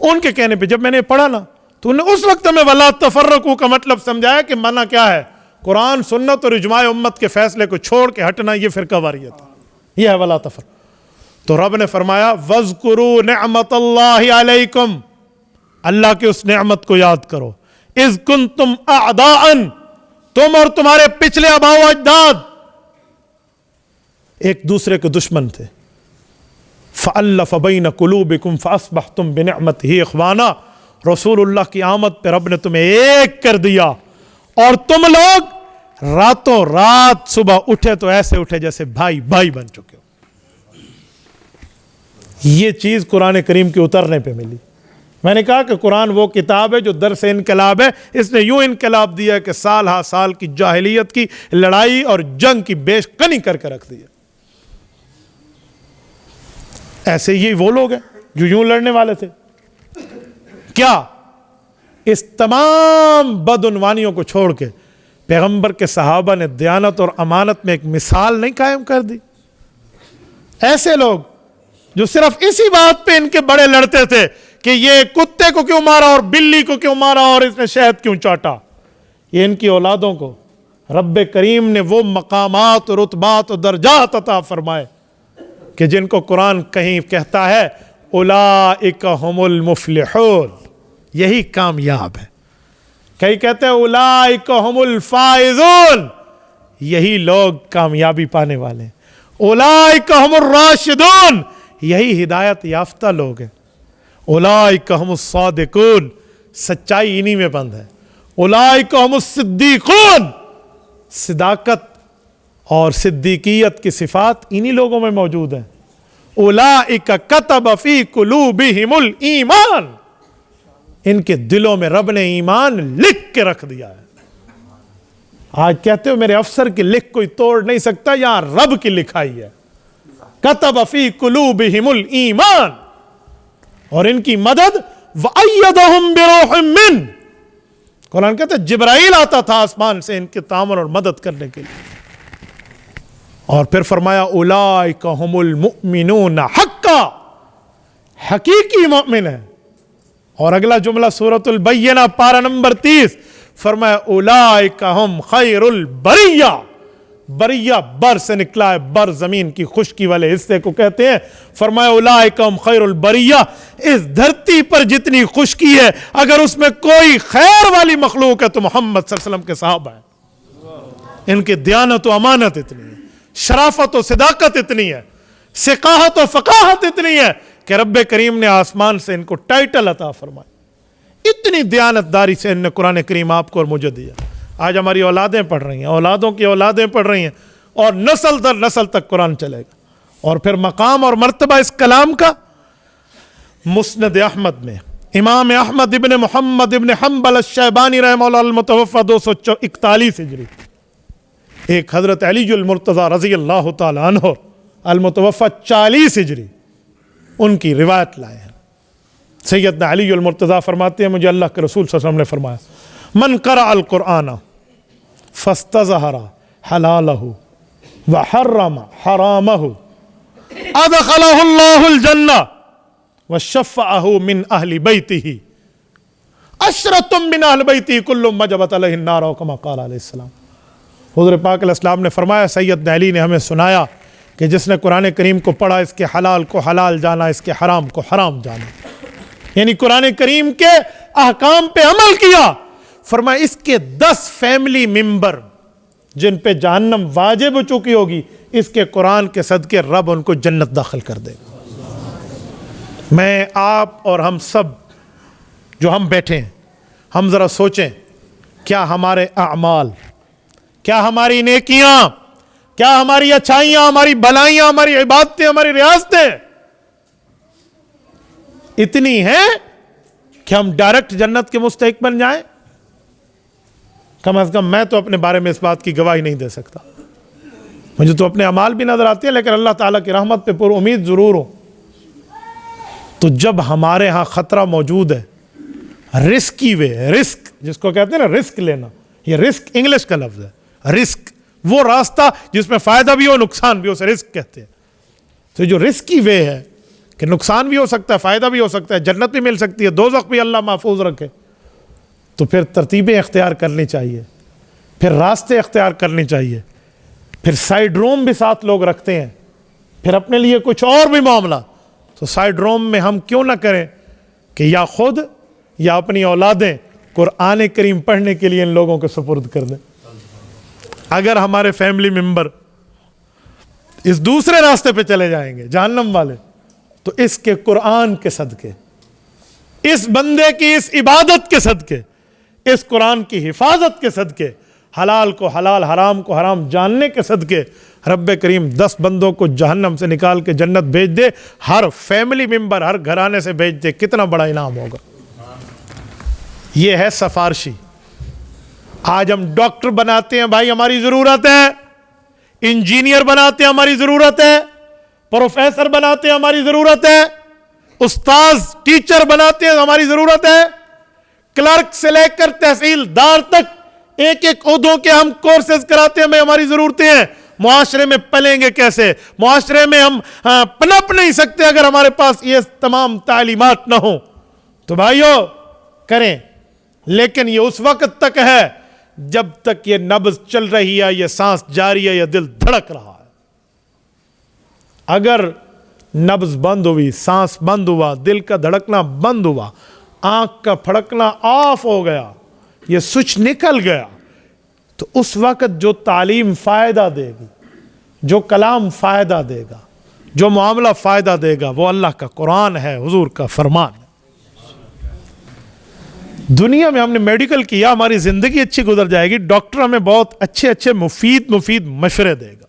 उनके कहने पे जब मैंने पढ़ा ना, तो उन्हें उस वक्त में वला तफर्रकू का मतलब समझाया कि मना क्या है, कुरान सुन्नत और इजमाए उम्मत के फैसले को छोड़ के हटना, ये फ़िरक़ावारियत है, यह है वला तफर्रक। तो रब ने फरमाया वज़कुरू निअमतल्लाहि अलैकुम, अल्लाह की उस नेमत को याद करो, इज़ कुंतुम अअदाअन, तुम और तुम्हारे पिछले आबाओ अजदाद एक दूसरे के दुश्मन थे। फ़अल्लफ़ बैन कुलूबिकुम फ़अस्बहतुम बिनिअमतिही इख़वाना, रसूलुल्लाह की आमद पे रब ने तुम्हें एक कर दिया और तुम लोग रातों रात सुबह उठे तो ऐसे उठे जैसे भाई भाई बन चुके हो। ये चीज़ कुरान करीम के उतरने पे मिली। मैंने कहा कि कुरान वो किताब है जो दरस इनकलाब है। इसने यूं इनकलाब दिया कि साल हा साल की जाहिलियत की लड़ाई और जंग की बेशकनी करके रख दिया। ऐसे ही वो लोग हैं जो यूं लड़ने वाले थे। क्या इस तमाम बदउनवानियों को छोड़ के पैगंबर के सहाबा ने दयानत और अमानत में एक मिसाल नहीं कायम कर दी? ऐसे लोग जो सिर्फ इसी बात पे इनके बड़े लड़ते थे कि ये कुत्ते को क्यों मारा और बिल्ली को क्यों मारा और इसने शहद क्यों चाटा, ये इनकी औलादों को रब्बे करीम ने वो मकामात और रुतबात और दर्जात अता फरमाए कि जिनको कुरान कहीं कहता है उलाइका हुमुल मुफ्लिहून, यही कामयाब है। कहीं कहते हैं उलाइका हुमुल फाइजून, यही लोग कामयाबी पाने वाले हैं। उलाइका हुमुर राशिदून, यही हिदायत याफ्ता लोग हैं। उलाइका हुमुस सादिकून, सच्चाई इन्हीं में बंद है। उलाइका हुमुस सिद्दीकून, सिदाकत और सिद्दीकियत की सिफात इन्हीं लोगों में मौजूद है। उलाइका कतब फी कुलूबिहिमुल ईमान, इनके दिलों में रब ने ईमान लिख के रख दिया है। आज कहते हो मेरे अफसर की लिख कोई तोड़ नहीं सकता, यहां रब की लिखाई है। कतब फी कुलूबिहिमुल ईमान, और इनकी मदद वअय्यदहुम बिरूहिम मिन, कुरान कहते जिब्राइल आता था आसमान से इनके तामन और मदद करने के लिए। और फिर फरमाया उलाइका हुमुल मुमिनून हक्का, हकीकी मोमिन है। और अगला जुमला सूरतुल बय्यना पारा नंबर 30 फरमाया उलाइका हुम खैरुल बरिया, बरिया बर से निकला है, बर जमीन की खुश्की वाले हिस्से को कहते हैं। फरमाया उलाइका हुम खैरुल बरिया, इस धरती पर जितनी खुश्की है अगर उसमें कोई खैर वाली मखलूक है तो मोहम्मद सल्लल्लाहु अलैहि वसल्लम के सहाबा है। इनकी दयानत और अमानत इतनी है, शराफत और सदाकत इतनी है, सिकाहत और फकाहत इतनी है कि रब्बे करीम ने आसमान से इनको टाइटल अता फरमाया। इतनी दयानतदारी से इन्होंने कुरान करीम आपको और मुझे दिया। आज हमारी औलादें पढ़ रही हैं, औलादों की औलादें पढ़ रही हैं, और नस्ल दर नस्ल तक कुरान चलेगा। और फिर मकाम और मर्तबा इस कलाम का मुस्नद अहमद में इमाम अहमद इब्न मोहम्मद इब्न हम्बल अश-शैबानी रहमहुल्लाह अल-मुतवफ़्फ़ा 241 हिजरी, एक हजरत अलीजुल मुर्तज़ा रज़ी अल्लाह तआला अन्हु अल-मुतवफ़्फ़ा 40 हिजरी, उनकी रिवायत लाए हैं। सैयदना अलीजुल मुर्तज़ा फरमाते हैं मुझे अल्लाह के रसूल सल्लल्लाहु अलैहि वसल्लम ने फरमाया मन क़रा अल कुरान फस्तज़हरा हलालहु व हर्रमा हरामहु अदखलहुल्लाहुल जन्नह व शफ़अहु मिन अहली बैतिही अशरतुम मिन अहली बैतिही कुल्लुम वजबत अलैहि अन्नार कमा क़ाल अलैहिस्सलाम। हुज़ूर पाक अलैहिस्सलाम ने फरमाया, सैयदना अली ने हमें सुनाया कि जिसने कुरान करीम को पढ़ा इसके हलाल को हलाल जाना, इसके हराम को हराम जाना, यानी कुरान करीम के अहकाम पे अमल किया। फरमाया इसके 10 फैमिली मेंबर जिन पे जहन्नम वाजिब हो चुकी होगी, इसके कुरान के सदके रब उनको जन्नत दाखिल कर देगा। मैं, आप और हम सब जो हम बैठे हैं, हम ज़रा सोचें, क्या हमारे अमाल, क्या हमारी नेकियां, क्या हमारी अच्छाइयां, हमारी भलाइयां, हमारी इबादतें, हमारी रियासतें इतनी हैं कि हम डायरेक्ट जन्नत के मुस्तहिक बन जाएं? कम से कम मैं तो अपने बारे में इस बात की गवाही नहीं दे सकता। मुझे तो अपने अमाल भी नजर आते हैं, लेकिन अल्लाह ताला की रहमत पे पूरी उम्मीद जरूर हो। तो जब हमारे यहां खतरा मौजूद है, रिस्की वे, रिस्क जिसको कहते हैं ना, रिस्क लेना, ये रिस्क इंग्लिश का लफ्ज है। रिस्क वो रास्ता जिसमें फायदा भी हो नुकसान भी हो, उसे रिस्क कहते हैं। तो जो रिस्की वे है कि नुकसान भी हो सकता है, फायदा भी हो सकता है, जन्नत भी मिल सकती है, दोज़ख भी अल्लाह महफूज रखे, तो फिर तरतीबें इख्तियार करनी चाहिए, फिर रास्ते इख्तियार करनी चाहिए, फिर साइड रूम भी साथ लोग रखते हैं, फिर अपने लिए कुछ और भी मामला, तो साइड रूम में हम क्यों ना करें कि या खुद या अपनी औलादें कुरान करीम पढ़ने के लिए इन लोगों को सुपुर्द कर दें। अगर हमारे फैमिली मेंबर इस दूसरे रास्ते पे चले जाएंगे जहन्नम वाले, तो इसके कुरान के सदके, इस बंदे की इस इबादत के सदके, इस कुरान की हिफाजत के सदके, हलाल को हलाल हराम को हराम जानने के सदके रब्बे करीम 10 बंदों को जहन्नम से निकाल के जन्नत भेज दे, हर फैमिली मेंबर, हर घराने से भेज दे, कितना बड़ा इनाम होगा। यह है सफारशी। आज हम डॉक्टर बनाते हैं, भाई हमारी जरूरत है, इंजीनियर बनाते हैं, हमारी जरूरत है, प्रोफेसर बनाते हैं, हमारी जरूरत है, उस्ताद टीचर बनाते हैं, हमारी जरूरत है, क्लर्क से लेकर तहसीलदार तक एक एक ओहदों के हम कोर्सेज कराते हैं, हमारी जरूरतें हैं। मुआशरे में पलेंगे कैसे, मुआशरे में हम पनप नहीं सकते अगर हमारे पास ये तमाम तालीमात ना हो। तो भाइयों करें, लेकिन ये उस वक्त तक है जब तक ये नब्ज चल रही है, ये सांस जारी है, ये दिल धड़क रहा है। अगर नब्ज बंद हुई, सांस बंद हुआ, दिल का धड़कना बंद हुआ, आंख का फड़कना ऑफ हो गया, ये स्विच निकल गया, तो उस वक्त जो तालीम फायदा देगी, जो कलाम फायदा देगा, जो मामला फायदा देगा, वो अल्लाह का कुरान है, हुजूर का फरमान है। दुनिया में हमने मेडिकल किया, हमारी जिंदगी अच्छी गुजर जाएगी, डॉक्टर हमें बहुत अच्छे अच्छे मुफीद मशवरे देगा।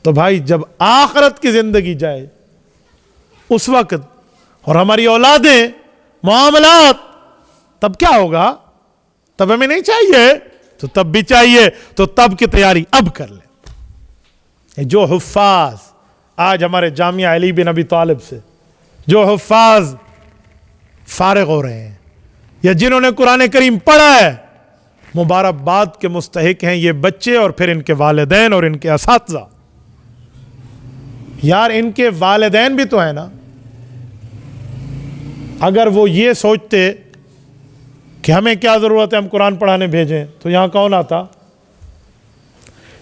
तो भाई जब आखिरत की जिंदगी जाए उस वक्त, और हमारी औलादें, मामलात, तब क्या होगा? तब हमें नहीं चाहिए, तो तब भी चाहिए, तो तब की तैयारी अब कर ले। जो हुफ्फाज आज हमारे जामिया अली बिन अबी तालिब से जो हुफ्फाज फारिग हो रहे हैं, या जिन्होंने कुरान करीम पढ़ा है, मुबारकबाद के मुस्तहिक हैं ये बच्चे, और फिर इनके वालिदैन और इनके असातिज़ा। यार इनके वालिदैन भी तो है ना, अगर वो ये सोचते कि हमें क्या ज़रूरत है, हम कुरान पढ़ाने भेजें, तो यहाँ कौन आता?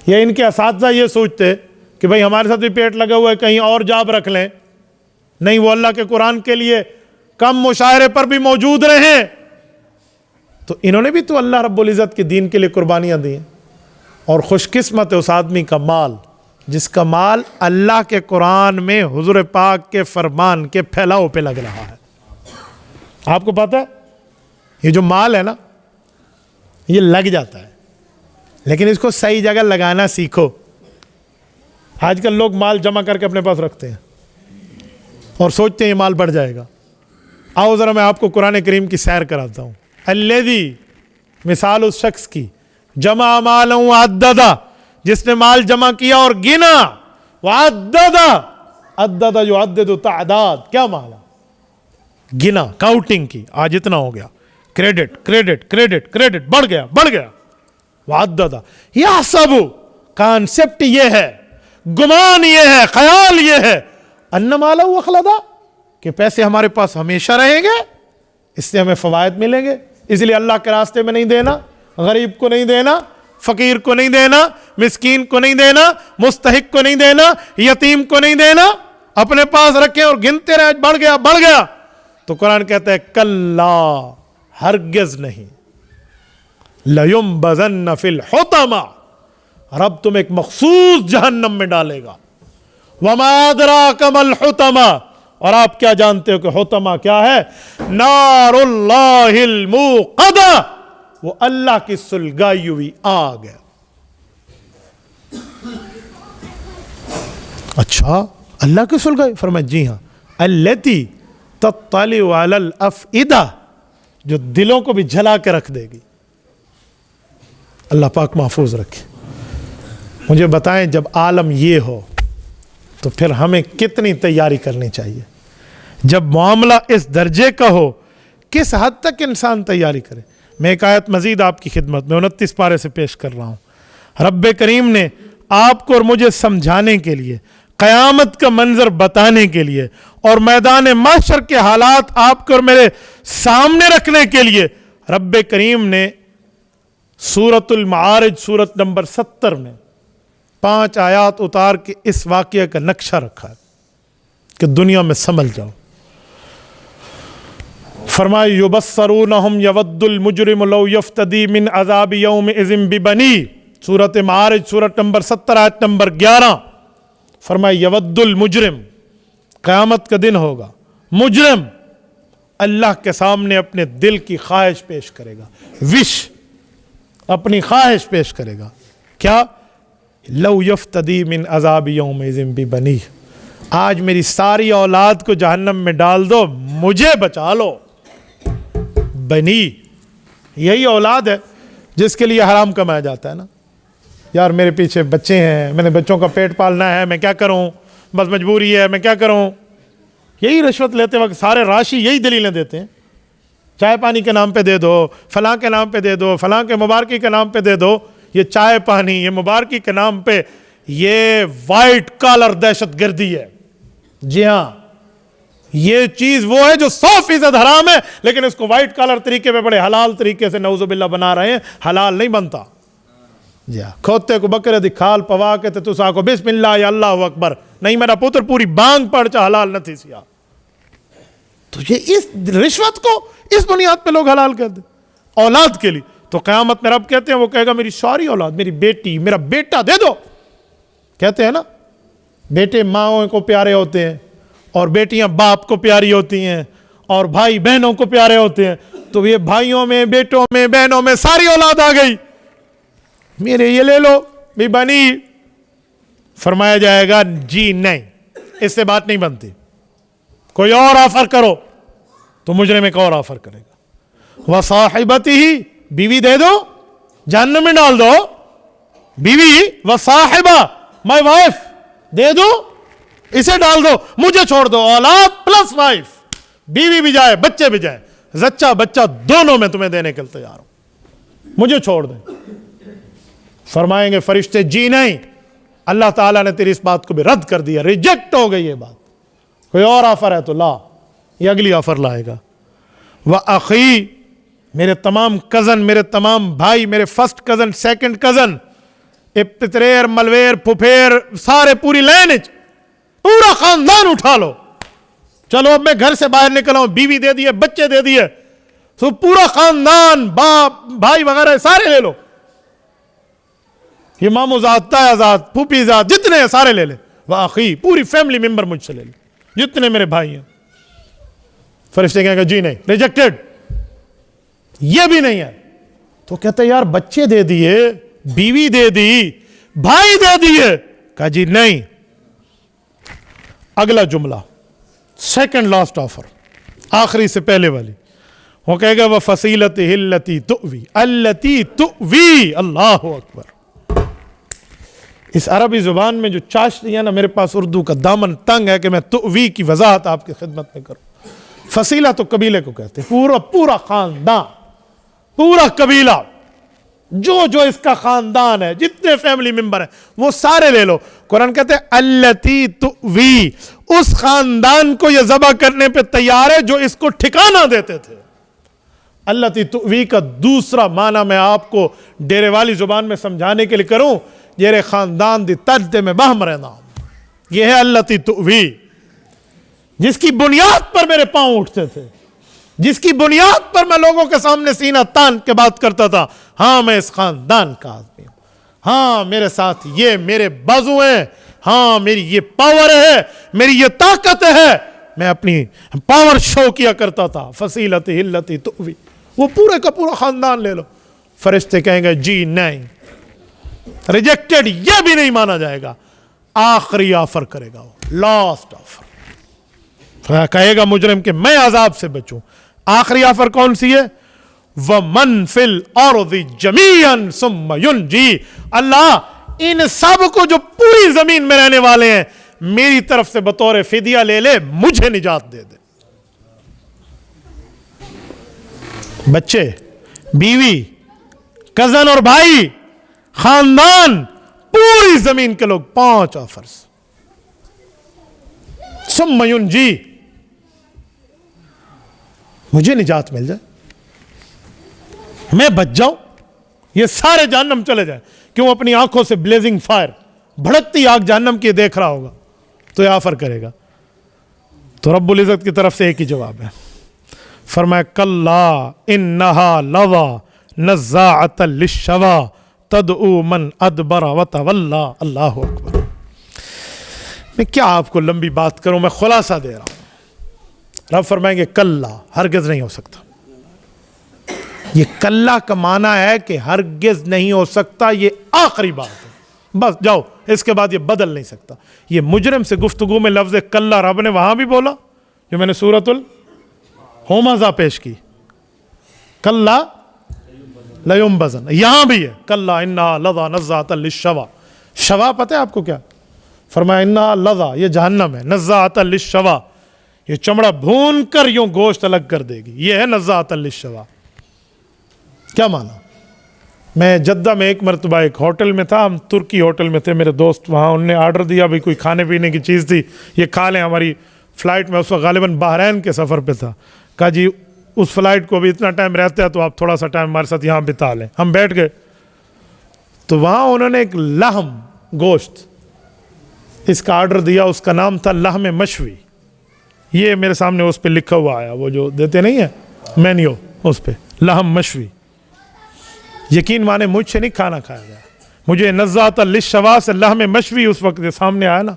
या इनके असातिज़ा ये सोचते कि भाई हमारे साथ भी पेट लगा हुआ है, कहीं और जॉब रख लें, नहीं वो अल्लाह के कुरान के लिए कम मुशायरे पर भी मौजूद रहें, तो इन्होंने भी तो अल्लाह रब्बुल इज़्ज़त के दीन के लिए कुर्बानियाँ दी हैं। और खुशकिस्मत है उस आदमी का माल जिसका माल अल्लाह के कुरान में हुजूर पाक के फरमान के फैलाव पे लग रहा है। आपको पता है ये जो माल है ना, ये लग जाता है, लेकिन इसको सही जगह लगाना सीखो। आजकल लोग माल जमा करके अपने पास रखते हैं और सोचते हैं ये माल बढ़ जाएगा। आओ ज़रा मैं आपको कुरान करीम की सैर कराता हूँ। अल्लज़ी, मिसाल उस शख्स की, जमा मालहू अद्ददा, जिसने माल जमा किया और गिना, वअद्ददा, अद्ददा जो अद्दद तादाद, क्या माला? गिना, काउंटिंग की, आज इतना हो गया, क्रेडिट क्रेडिट क्रेडिट क्रेडिट, बढ़ गया बढ़ गया, वअद्ददा। यह सब कॉन्सेप्ट ये है, गुमान ये है, ख्याल ये है, अन्ना मालहू अखलदा, कि पैसे हमारे पास हमेशा रहेंगे, इससे हमें फवायद मिलेंगे, इसलिए अल्लाह के रास्ते में नहीं देना, गरीब को नहीं देना, फकीर को नहीं देना, मिस्कीन को नहीं देना, मुस्तहिक को नहीं देना, यतीम को नहीं देना, अपने पास रखे और गिनते रहे, बढ़ गया बढ़ गया। तो कुरान कहता है कल्ला, हरगिज नहीं, लयुम्बज़न्न फिल हुतमा, रब तुम एक मखसूस जहन्नम में डालेगा। वमा अदराका मल हुतमा, और आप क्या जानते हो कि हुतमा क्या है? नारुल्लाहिल मूक़दा, वो अल्लाह की सुलगाई हुई आग है। अच्छा, अल्लाह की सुलगाई? फरमाया जी हां, अल्लती तत्तलिउ अलल अफ़इदा, जो दिलों को भी जला के रख देगी। अल्लाह पाक महफूज रखे। मुझे बताएं, जब आलम ये हो तो फिर हमें कितनी तैयारी करनी चाहिए? जब मामला इस दर्जे का हो, किस हद तक इंसान तैयारी करे? मैं एक आयत मजीद आपकी खिदमत में 29 पारे से पेश कर रहा हूं। रब्बे करीम ने आपको और मुझे समझाने के लिए, क़यामत का मंजर बताने के लिए और मैदान महशर के हालात आपको और मेरे सामने रखने के लिए रब्बे करीम ने सूरतुल मारिज सूरत नंबर 70 में 5 आयात उतार के इस वाक़या का नक्शा रखा है कि दुनिया में समझ जाओ। फरमाया युबस्सरूनहुम यवद्दुल मुजरिम लौ यफ्तदी मिन अज़ाबि यौमिज़िन बिबनी, सूरत मारिज सूरत नंबर 70 आयत नंबर 11। फरमाया यवद्दुल मुजरिम, क़यामत का दिन होगा, मुजरिम अल्लाह के सामने अपने दिल की ख्वाहिश पेश करेगा, विश, अपनी ख्वाहिश पेश करेगा। क्या? लौ यफ्तदी मिन अज़ाबि यौमिज़िन बिबनी, आज मेरी सारी औलाद को जहन्नम में डाल दो, मुझे बचा लो। बनी, यही औलाद है जिसके लिए हराम कमाया जाता है ना। यार मेरे पीछे बच्चे हैं, मैंने बच्चों का पेट पालना है, मैं क्या करूं, बस मजबूरी है, मैं क्या करूं। यही रिश्वत लेते वक्त सारे राशि यही दलीलें देते हैं, चाय पानी के नाम पे दे दो, फलां के नाम पे दे दो, फलां के मुबारकी के नाम पे दे दो। ये चाय पानी, ये मुबारकी के नाम पे ये वाइट कॉलर दहशतगर्दी है। जी हाँ, ये चीज वो है जो 100% हराम है, लेकिन इसको व्हाइट कॉलर तरीके पे बड़े हलाल तरीके से नऊजुबिल्लाह बना रहे हैं। हलाल नहीं बनता। जी हाँ, खोते को बकरे दी खाल पवा के तुस आको बिस्मिल्लाह या अल्लाहु अकबर, नहीं मेरा पुत्र पूरी बांग पड़ चा हलाल न थी सिया। तो ये इस रिश्वत को इस बुनियाद पे लोग हलाल कर दे औलाद के लिए। तो क़यामत में रब कहते हैं, वो कहेगा मेरी सारी औलाद, मेरी बेटी, मेरा बेटा दे दो। कहते हैं ना, बेटे माओ को प्यारे होते हैं और बेटियां बाप को प्यारी होती हैं और भाई बहनों को प्यारे होते हैं। तो ये भाइयों में, बेटों में, बहनों में सारी औलाद आ गई, मेरे ये ले लो भी बनी। फरमाया जाएगा जी नहीं, इससे बात नहीं बनती, कोई और ऑफर करो। तो मुजरिम एक और ऑफर करेगा, वह साहिबती ही, बीवी दे दो, जहन्नम में डाल दो। बीवी, वह साहिबा, माय वाइफ दे दो, इसे डाल दो, मुझे छोड़ दो। औलाद प्लस वाइफ, बीवी भी जाए, बच्चे भी जाए, जच्चा बच्चा दोनों में तुम्हें देने के लिए तैयार हूं, मुझे छोड़ दे। फरमाएंगे फरिश्ते जी नहीं, अल्लाह ताला ने तेरी इस बात को भी रद्द कर दिया, रिजेक्ट हो गई ये बात, कोई और ऑफर है तो ला। ये अगली ऑफर लाएगा, वह अखी, मेरे तमाम कजन, मेरे तमाम भाई, मेरे फर्स्ट कजन, सेकंड कजन, पितरेर, मलवेर, फुफेर, सारे पूरी लाइन, पूरा खानदान उठा लो। चलो अब मैं घर से बाहर निकला हूं, बीवी दे दी है, बच्चे दे दिए, तो पूरा खानदान, बाप भाई वगैरह सारे ले लो। ये मामू जात, ताया जात, फूफी जात, जितने हैं सारे ले ले। वाकई पूरी फैमिली मेंबर मुझसे ले ले, जितने मेरे भाई हैं। फरिश्ते कहेंगे जी नहीं, रिजेक्टेड, ये भी नहीं है। तो कहते यार बच्चे दे दिए, बीवी दे दी, भाई दे दिए, कहा जी नहीं। अगला जुमला, सेकंड लास्ट ऑफर, आखिरी से पहले वाली, वो कहेगा वह फसीलत हिल्लती तुवी अल्लती तुवी। अल्लाह अकबर। इस अरबी जुबान में जो चाशनी है ना, मेरे पास उर्दू का दामन तंग है कि मैं तुवी की वजाहत आपकी खिदमत में करूं। फसीला तो कबीले को कहते हैं, पूरा पूरा खानदान, पूरा कबीला, जो जो इसका खानदान है, जितने फैमिली मेंबर हैं वो सारे ले लो। कुरान कहते हैं अल्लती तुवी, उस खानदान को यह ज़बह करने पे तैयार है जो इसको ठिकाना देते थे। अल्लती तुवी का दूसरा माना मैं आपको डेरे वाली जुबान में समझाने के लिए करूं, जेरे खानदान दी तर्ज में बहम रहना, यह है अल्लती तुवी, जिसकी बुनियाद पर मेरे पांव उठते थे, जिसकी बुनियाद पर मैं लोगों के सामने सीना तान के बात करता था, हाँ मैं इस खानदान का आदमी हूं, हाँ मेरे साथ ये मेरे बाजू हैं, हाँ मेरी ये पावर है, मेरी ये ताकत है, मैं अपनी पावर शो किया करता था। फसीलती हिल्लती तुवी, वो पूरे का पूरा खानदान ले लो। फरिश्ते कहेंगे जी नहीं, रिजेक्टेड, ये भी नहीं माना जाएगा। आखिरी ऑफर करेगा वो, लास्ट ऑफर कहेगा मुजरिम के मैं अजाब से बचूं। आखिरी ऑफर कौन सी है? व मन फिल अर्ज़ि जमीअन सुम्मा युनजी, अल्लाह इन सब को जो पूरी जमीन में रहने वाले हैं मेरी तरफ से बतौर फिदिया ले ले, मुझे निजात दे दे। बच्चे, बीवी, कजन और भाई, खानदान, पूरी जमीन के लोग, 5 ऑफर्स। सुम्मा युनजी, मुझे निजात मिल जाए, मैं बच जाऊं, ये सारे जहन्नम चले जाए। क्यों? अपनी आंखों से ब्लेजिंग फायर, भड़कती आग जहन्नम की देख रहा होगा तो यह ऑफर करेगा। तो रब्बुल इज्जत की तरफ से एक ही जवाब है, फरमाया कल्ला इन्नहा लवा नज़्ज़ाअतल लिश्शवा तदउ मन अदबरा व तवल्ला। अल्लाहु अकबर। मैं क्या आपको लंबी बात करूं, मैं खुलासा दे रहा हूं। रब फरमाएंगे कल्ला, हरगिज़ नहीं हो सकता। ये कल्ला का माना है कि हरगिज़ नहीं हो सकता, ये आखिरी बात है, बस जाओ, इसके बाद ये बदल नहीं सकता। ये मुजरिम से गुफ्तगू में लफ्ज़ कल्ला रब ने वहां भी बोला जो मैंने सूरतुल हुमज़ा पेश की, कल्ला लयुम्बज़न, यहां भी है कल्ला इन्ना लज़ा नज़्ज़ाअतल लिश्शवा। शवा पता है आपको क्या? फरमाया इन्ना लज़ा, ये जहन्नम है, नज़्ज़ाअतल लिश्शवा, ये चमड़ा भून कर यूं गोश्त अलग कर देगी, ये है नज़्ज़ाअतल लिश्शवा। क्या माना? मैं जद्दा में एक मरतबा एक होटल में था, हम तुर्की होटल में थे, मेरे दोस्त वहाँ, उनने आर्डर दिया भाई कोई खाने पीने की चीज़ थी, ये खा लें। हमारी फ़्लाइट में उस वक्त गालिबन बहरैन के सफ़र पे था। कहा जी उस फ्लाइट को भी इतना टाइम रहता है तो आप थोड़ा सा टाइम हमारे साथ यहाँ बिता लें। हम बैठ गए तो वहाँ उन्होंने एक लहम गोश्त इसका आर्डर दिया, उसका नाम था लहम मशवी। ये मेरे सामने उस पर लिखा हुआ आया, वो जो देते नहीं है मेन्यू, उस पर लहम मशवी। यकीन माने मुझसे नहीं खाना खाया गया, मुझे नज़्ज़ाअतल लिश्शवा से लहम मशवी उस वक्त के सामने आया ना,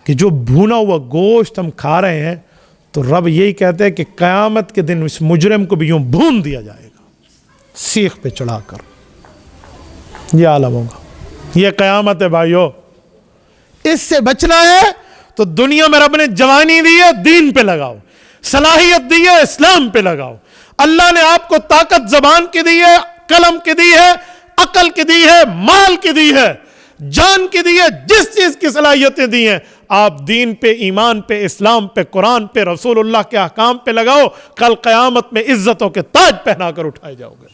कि जो भुना हुआ गोश्त हम खा रहे हैं, तो रब यही कहते हैं कि क़यामत के दिन इस मुजरिम को भी यूं भून दिया जाएगा सीख पे चढ़ाकर। ये आलम होगा, ये क़यामत है भाइयों। इससे बचना है तो दुनिया में रब ने जवानी दी है, दीन पे लगाओ, सलाहियत दी है, इस्लाम पे लगाओ। अल्लाह ने आपको ताकत ज़बान की दी है, कलम की दी है, अकल की दी है, माल की दी है, जान की दी है, जिस चीज की सलाहियतें दी हैं, आप दीन पे, ईमान पे, इस्लाम पे, कुरान पे, रसूलुल्लाह के अहकाम पे लगाओ। कल क़यामत में इज्जतों के ताज पहना कर उठाए जाओगे।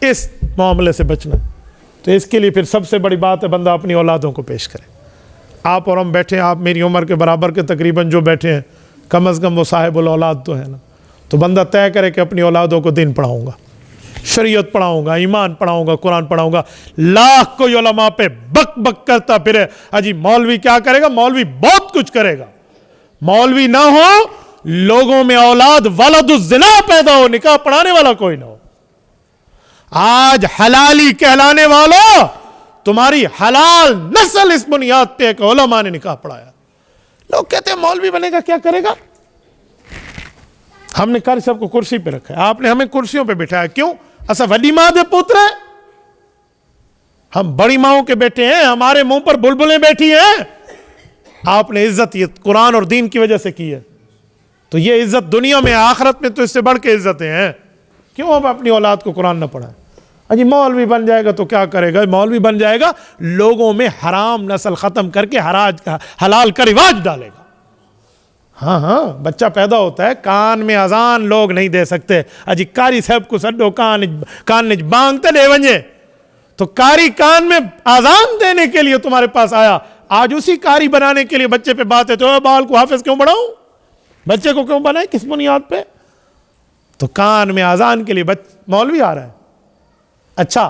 इस मामले से बचना, तो इसके लिए फिर सबसे बड़ी बात है बंदा अपनी औलादों को पेश करे। आप और हम बैठे हैं, आप मेरी उम्र के बराबर के तकरीबन जो बैठे हैं, कम अज़ कम वो साहिबुल औलाद तो है ना। तो बंदा तय करे कि अपनी औलादों को दीन पढ़ाऊंगा, शरीयत पढ़ाऊंगा, ईमान पढ़ाऊंगा, कुरान पढ़ाऊंगा। लाख कोई उलमा पे बक बक करता फिरे, अजी मौलवी क्या करेगा? मौलवी बहुत कुछ करेगा। मौलवी ना हो, लोगों में औलाद वलदुज़्ज़िना पैदा हो, निकाह पढ़ाने वाला कोई ना हो। आज हलाली कहलाने वालों, तुम्हारी हलाल नस्ल इस बुनियाद पे एक उलमा ने निकाह पढ़ाया। लोग कहते हैं मौलवी बनेगा क्या करेगा? हमने कारी साहब को कुर्सी पे रखा है, आपने हमें कुर्सियों पे बिठाया, क्यों? असा वडी मां दे पुत्र है, हम बड़ी माओं के बेटे हैं, हमारे मुंह पर बुलबुलें बैठी हैं। आपने इज्जत ये कुरान और दीन की वजह से की है, तो ये इज्जत दुनिया में, आखिरत में तो इससे बढ़ के इज्जतें हैं। क्यों हम अपनी औलाद को कुरान न पढ़ाएं? अजी मौलवी बन जाएगा तो क्या करेगा? मौलवी बन जाएगा, लोगों में हराम नस्ल खत्म करके हलाल का रिवाज डालेगा। हाँ हाँ, बच्चा पैदा होता है, कान में अजान लोग नहीं दे सकते। अजी कारी साहब को सड्डो कान बांगते ले वंजे, तो कारी कान में अजान देने के लिए तुम्हारे पास आया। आज उसी कारी बनाने के लिए बच्चे पे बात है, तो बाल को हाफिज क्यों बढ़ाऊं? बच्चे को क्यों बनाए? किस बुनियाद पे? तो कान में अजान के लिए मौलवी आ रहा है। अच्छा,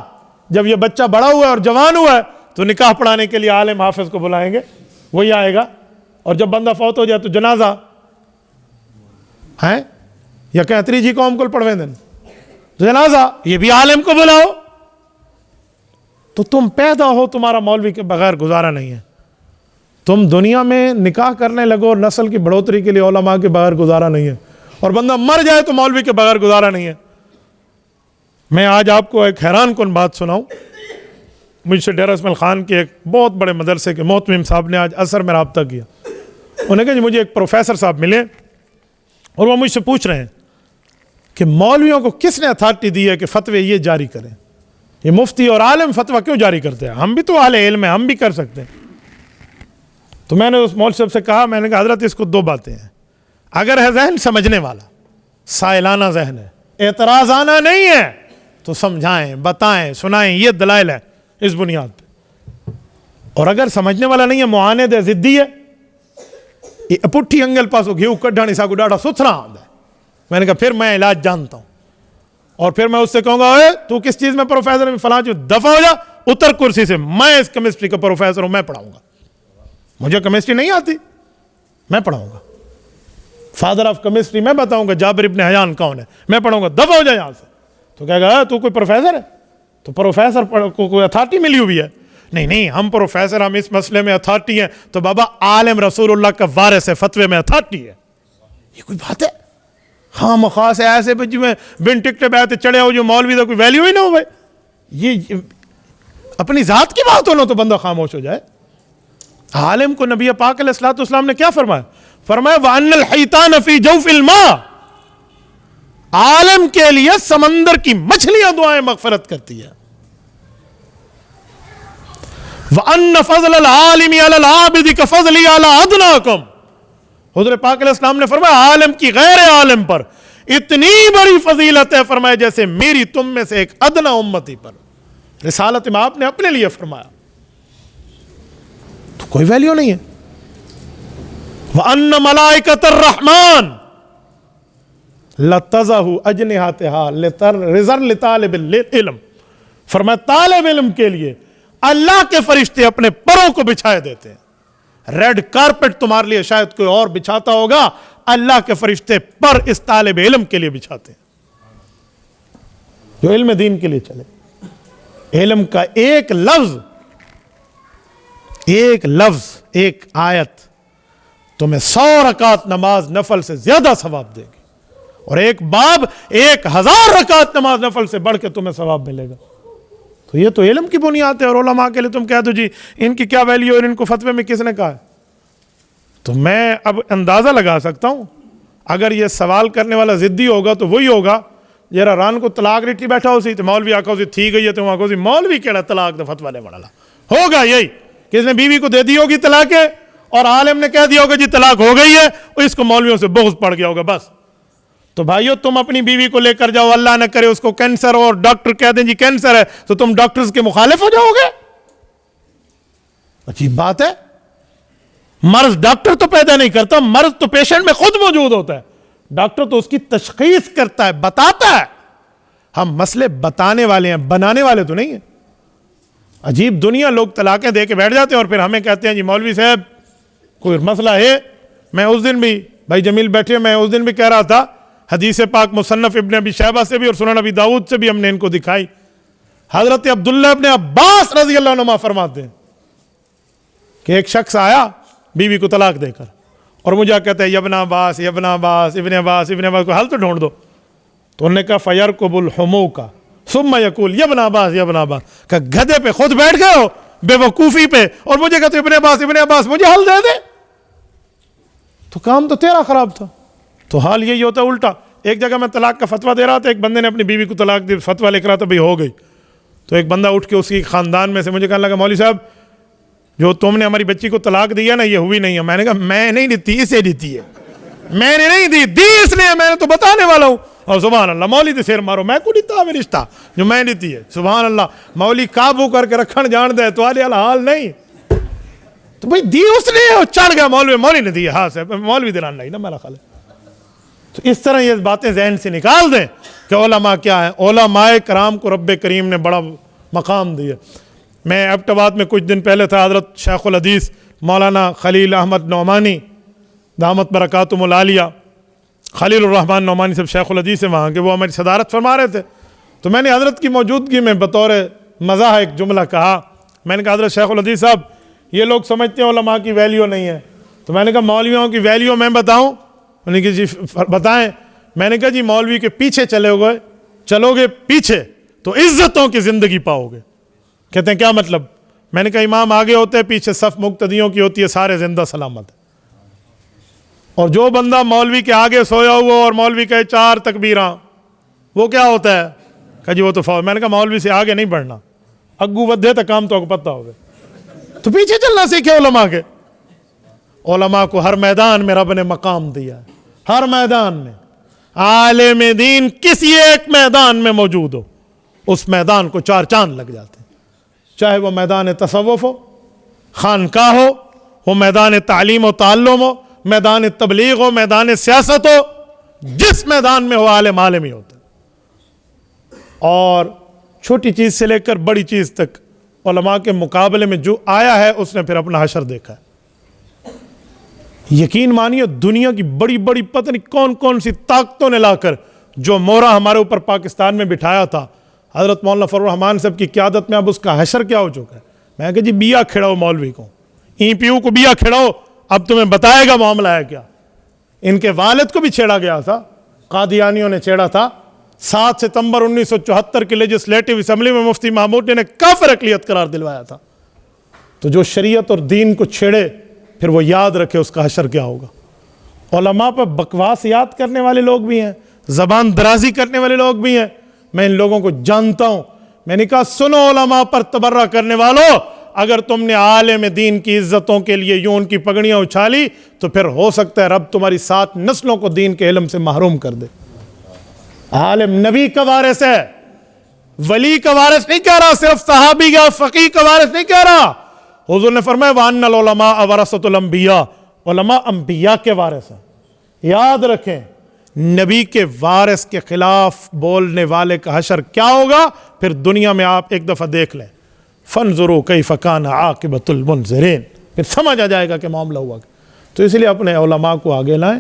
जब ये बच्चा बड़ा हुआ है और जवान हुआ है तो निकाह पढ़ाने के लिए आलिम हाफिज को बुलाएंगे, वही आएगा। और जब बंदा फौत हो जाए तो जनाजा है या कहतरी जी कौम को पढ़वे दें तो जनाजा, ये भी आलिम को बुलाओ। तो तुम पैदा हो, तुम्हारा मौलवी के बगैर गुजारा नहीं है। तुम दुनिया में निकाह करने लगो और नस्ल की बढ़ोतरी के लिए उलमा के बगैर गुजारा नहीं है, और बंदा मर जाए तो मौलवी के बगैर गुजारा नहीं है। मैं आज आपको एक हैरान कुन बात सुनाऊं। मुझसे डेरा इस्माइल खान के एक बहुत बड़े मदरसे के मोहतमिम साहब ने आज असर में रब्ता किया। उन्होंने कहा जी मुझे एक प्रोफेसर साहब मिले और वो मुझसे पूछ रहे हैं कि मौलवियों को किसने अथॉरिटी दी है कि फतवे ये जारी करें, ये मुफ्ती और आलिम फतवा क्यों जारी करते हैं, हम भी तो आले इल्म है, हम भी कर सकते हैं। तो मैंने उस मौलवी साहब से कहा, मैंने कहा हजरत इसको दो बातें हैं, अगर है जहन समझने वाला, साइलाना जहन है, एतराज़ाना नहीं है, तो समझाएं, बताएं, सुनाएं, ये दलाइल है इस बुनियाद पे। और अगर समझने वाला नहीं है, मुआनिद है, जिद्दी है, पुट्ठी अंगल पासो घी कढ़ा नहीं साकू डाढ़ा सुथरा आंदा है। मैंने कहा फिर मैं इलाज जानता हूं, और फिर मैं उससे कहूंगा ओए तू किस चीज में प्रोफेसर है, फलां चीज, दफा हो जा, उतर कुर्सी से, मैं इस केमिस्ट्री का प्रोफेसर हूं, मैं पढ़ाऊंगा, मुझे केमिस्ट्री नहीं आती, मैं पढ़ाऊंगा, फादर ऑफ केमिस्ट्री मैं बताऊंगा, जाबिर इब्न हयान कौन है, मैं पढ़ाऊंगा, दफा हो जाए यहां से। तो कहेगा तू कोई प्रोफेसर है, तो प्रोफेसर को कोई अथॉरिटी मिली हुई है? नहीं नहीं, हम प्रोफेसर, हम इस मसले में अथॉरिटी हैं। तो बाबा आलिम रसूलुल्लाह का वारिस है, फतवे में अथॉरिटी है, ये कोई बात है? हाँ मखास है ऐसे में बिन टिकटे बैठे चढ़े हो जो मौलवी का कोई वैल्यू ही ना हो भाई, ये अपनी जात की बात हो ना तो बंदा खामोश हो जाए। आलिम को नबी पाक अलैहिस्सलाम ने क्या फरमाया? फरमाया वअन्नल हैतान फी जौफिल मा, आलिम के लिए समंदर की मछलियां दुआएं मगफरत करती है। वअन्न फज़लल आलिमी अलल आबिदी कफ़ज़ली अला अदनाकुम, हुज़ूर पाक अलैहिस्सलाम ने फरमाया आलिम की गैर आलिम पर इतनी बड़ी फजीलत है, फरमाया जैसे मेरी तुम में से एक अदना उम्मती पर। रिसालत में आपने अपने लिए फरमाया, तो कोई वैल्यू नहीं है। वअन्न मलाइकतर रहमान लतज़हु अजनिहातिहा लितालिबिल इल्म, फरमाया तालिब इल्म के लिए अल्लाह के फरिश्ते अपने परों को बिछाए देते हैं। रेड कारपेट तुम्हारे लिए शायद कोई और बिछाता होगा, अल्लाह के फरिश्ते पर इस तालिब इल्म के लिए बिछाते हैं जो इल्म दीन के लिए चले। इल्म का एक लफ्ज, एक आयत तुम्हें 100 रकात नमाज नफल से ज्यादा सवाब देगी, और एक बाब 1000 रकात नमाज नफल से बढ़ के तुम्हें सवाब मिलेगा। तो ये तो इल्म की बुनियाद है। और उलमा के लिए तुम कह दो जी इनकी क्या वैल्यू और इनको फतवे में किसने कहा है? तो मैं अब अंदाजा लगा सकता हूं, अगर ये सवाल करने वाला जिद्दी होगा तो वही होगा जरा रान को तलाक रिटी बैठा हो सी तो मौलवी आखो सी थी गई है, तो आखो सी मौलवी केड़ा तलाक दा फतवा ले वाला होगा। यही किसने बीवी को दे दी होगी तलाक है और आलिम ने कह दिया होगा जी तलाक हो गई है, और इसको मौलवियों से बहुत पड़ गया होगा बस। तो भाइयों तुम अपनी बीवी को लेकर जाओ, अल्लाह न करे उसको कैंसर, और डॉक्टर कह दें जी कैंसर है, तो तुम डॉक्टर्स के मुखालिफ हो जाओगे? अजीब बात है। मर्ज डॉक्टर तो पैदा नहीं करता, मर्ज तो पेशेंट में खुद मौजूद होता है। डॉक्टर तो उसकी तशखीस करता है, बताता है। हम मसले बताने वाले हैं, बनाने वाले तो नहीं है। अजीब दुनिया, लोग तलाकें दे के बैठ जाते हैं और फिर हमें कहते हैं जी मौलवी साहब कोई मसला है। मैं उस दिन भी, भाई जमील बैठे, मैं उस दिन भी कह रहा था, हदीस पाक मुसन्नफ इब्न अबी शैबा से भी और सुनन अबी दाऊद से भी हमने इनको दिखाई। हजरत अब्दुल्लाह इब्न अब्बास रज़ी अल्लाह अन्हुमा फरमाते हैं कि एक शख्स आया बीवी को तलाक देकर और मुझे कहता है इब्न अब्बास इब्न अब्बास इब्न अब्बास इब्न अब्बास को हल तो ढूंढ दो। तो उन्होंने कहा फयरकुबुल हुमूका सुम्मा यकूल इब्न अब्बास का गधे पे खुद बैठ गए हो बेवकूफी पे, और मुझे कहते इब्न अब्बास मुझे हल दे दे। तो काम तो तेरा खराब था। तो हाल यही होता है उल्टा। एक जगह मैं तलाक का फतवा दे रहा था, एक बंदे ने अपनी बीवी को तलाक दी, फतवा लिख रहा था भाई हो गई। तो एक बंदा उठ के उसकी खानदान में से मुझे कहने लगा मौलवी साहब जो तुमने हमारी बच्ची को तलाक दिया ना ये हुई नहीं है। मैंने कहा मैं नहीं दी, इसे दी है, मैंने नहीं दी इसने, मैंने तो बताने वाला हूँ। और सुभान अल्लाह मौली तो सिर मारो, मैं को दिता रिश्ता जो मैं दी है। सुभान अल्लाह, मौली काबू करके रखन जान दे तो हाल नहीं। तो भाई दी उसने, चढ़ गया मौलवी ने दी, हाँ से मौलवी दिलान नहीं ना मेरा ख्याल है। तो इस तरह ये बातें जहन से निकाल दें कि उलमा क्या है। उलमाए कराम को रब्बे करीम ने बड़ा मकाम दिया। मैं एबटाबाद में कुछ दिन पहले था, हज़रत शेखुल हदीस मौलाना खलील अहमद नौमानी दामत बरकातुहुल आलिया, खलील रहमान नौमानी सब शेखुल हदीस है वहाँ के, वो हमारी सदारत फरमा रहे थे। तो मैंने हज़रत की मौजूदगी में बतौर मज़ाह एक जुमला कहा। मैंने कहा हज़रत शेखुल हदीस साहब, ये लोग समझते हैं उलमा की वैल्यू नहीं है। तो मैंने कहा मौलवियों की वैल्यू मैं बताऊँ? उन्होंने कहा जी बताएं। मैंने कहा जी मौलवी के पीछे चलोगे पीछे तो इज्जतों की ज़िंदगी पाओगे। कहते हैं क्या मतलब? मैंने कहा इमाम आगे होते हैं, पीछे सफ़ मुक्तदियों की होती है, सारे जिंदा सलामत है। और जो बंदा मौलवी के आगे सोया हुआ और मौलवी कहे 4 तकबीरां, वो क्या होता है? कहा जी वो तो फौज। मैंने कहा मौलवी से आगे नहीं बढ़ना, अग्गू बद्धे तक काम तो पता होगा, तो पीछे चलना सीखे उलमा के। उलमा को हर मैदान में रब ने मकाम दिया है, हर मैदान में। आलिम दीन किसी एक मैदान में मौजूद हो, उस मैदान को 4 चांद लग जाते हैं। चाहे वो मैदान तसव्वुफ हो, खानका हो, वो मैदान तालीम व ताल्लुम हो, मैदान तबलीग हो, मैदान सियासत हो, जिस मैदान में हो आलिम आलिम ही होता है। और छोटी चीज़ से लेकर बड़ी चीज़ तक उलमा के मुकाबले में जो आया है उसने फिर अपना हशर देखा है। यकीन मानिए दुनिया की बड़ी बड़ी पता नहीं कौन कौन सी ताकतों ने लाकर जो मोहरा हमारे ऊपर पाकिस्तान में बिठाया था, हज़रत मौलाना फजलुर रहमान साहब की क़यादत में अब उसका हशर क्या हो चुका है। मैं कहा जी बिया खिड़ाओ मौलवी को, EPU को बिया खिड़ाओ, अब तुम्हें बताएगा मामला है क्या। इनके वालिद को भी छेड़ा गया था, कादियानियों ने छेड़ा था। 7 सितंबर 1974 की लेजिस्लेटिव असम्बली में मुफ्ती महमूद ने काफिर अक़लियत करार दिलवाया था। तो जो शरीयत और दीन को छेड़े फिर वो याद रखे उसका हशर क्या होगा। उलमा पर बकवास याद करने वाले लोग भी हैं, ज़बान दराजी करने वाले लोग भी हैं। मैं इन लोगों को जानता हूं। मैंने कहा सुनो उलमा पर तबर्रा करने वालों, अगर तुमने आलिम दीन की इज्जतों के लिए यूं उनकी पगड़ियां उछाली तो फिर हो सकता है रब तुम्हारी 7 नस्लों को दीन के इल्म से महरूम कर दे। आलिम नबी का वारिस है, वली का वारिस नहीं कह रहा, सिर्फ सहाबी का फकीह का वारिस नहीं कह रहा। हुजूर ने फरमाया वअन्नल उलमा वरसतुल अंबिया, उलमा अंबिया के वारिस हैं। याद रखें, नबी के वारिस के खिलाफ बोलने वाले का हशर क्या होगा फिर दुनिया में आप एक दफा देख लें। फनजुरू कैफ़ कान आक़िबतुल मुनज़िरीन, फिर समझ आ जाएगा कि मामला हुआ। तो इसलिए अपने उलमा को आगे लाएं।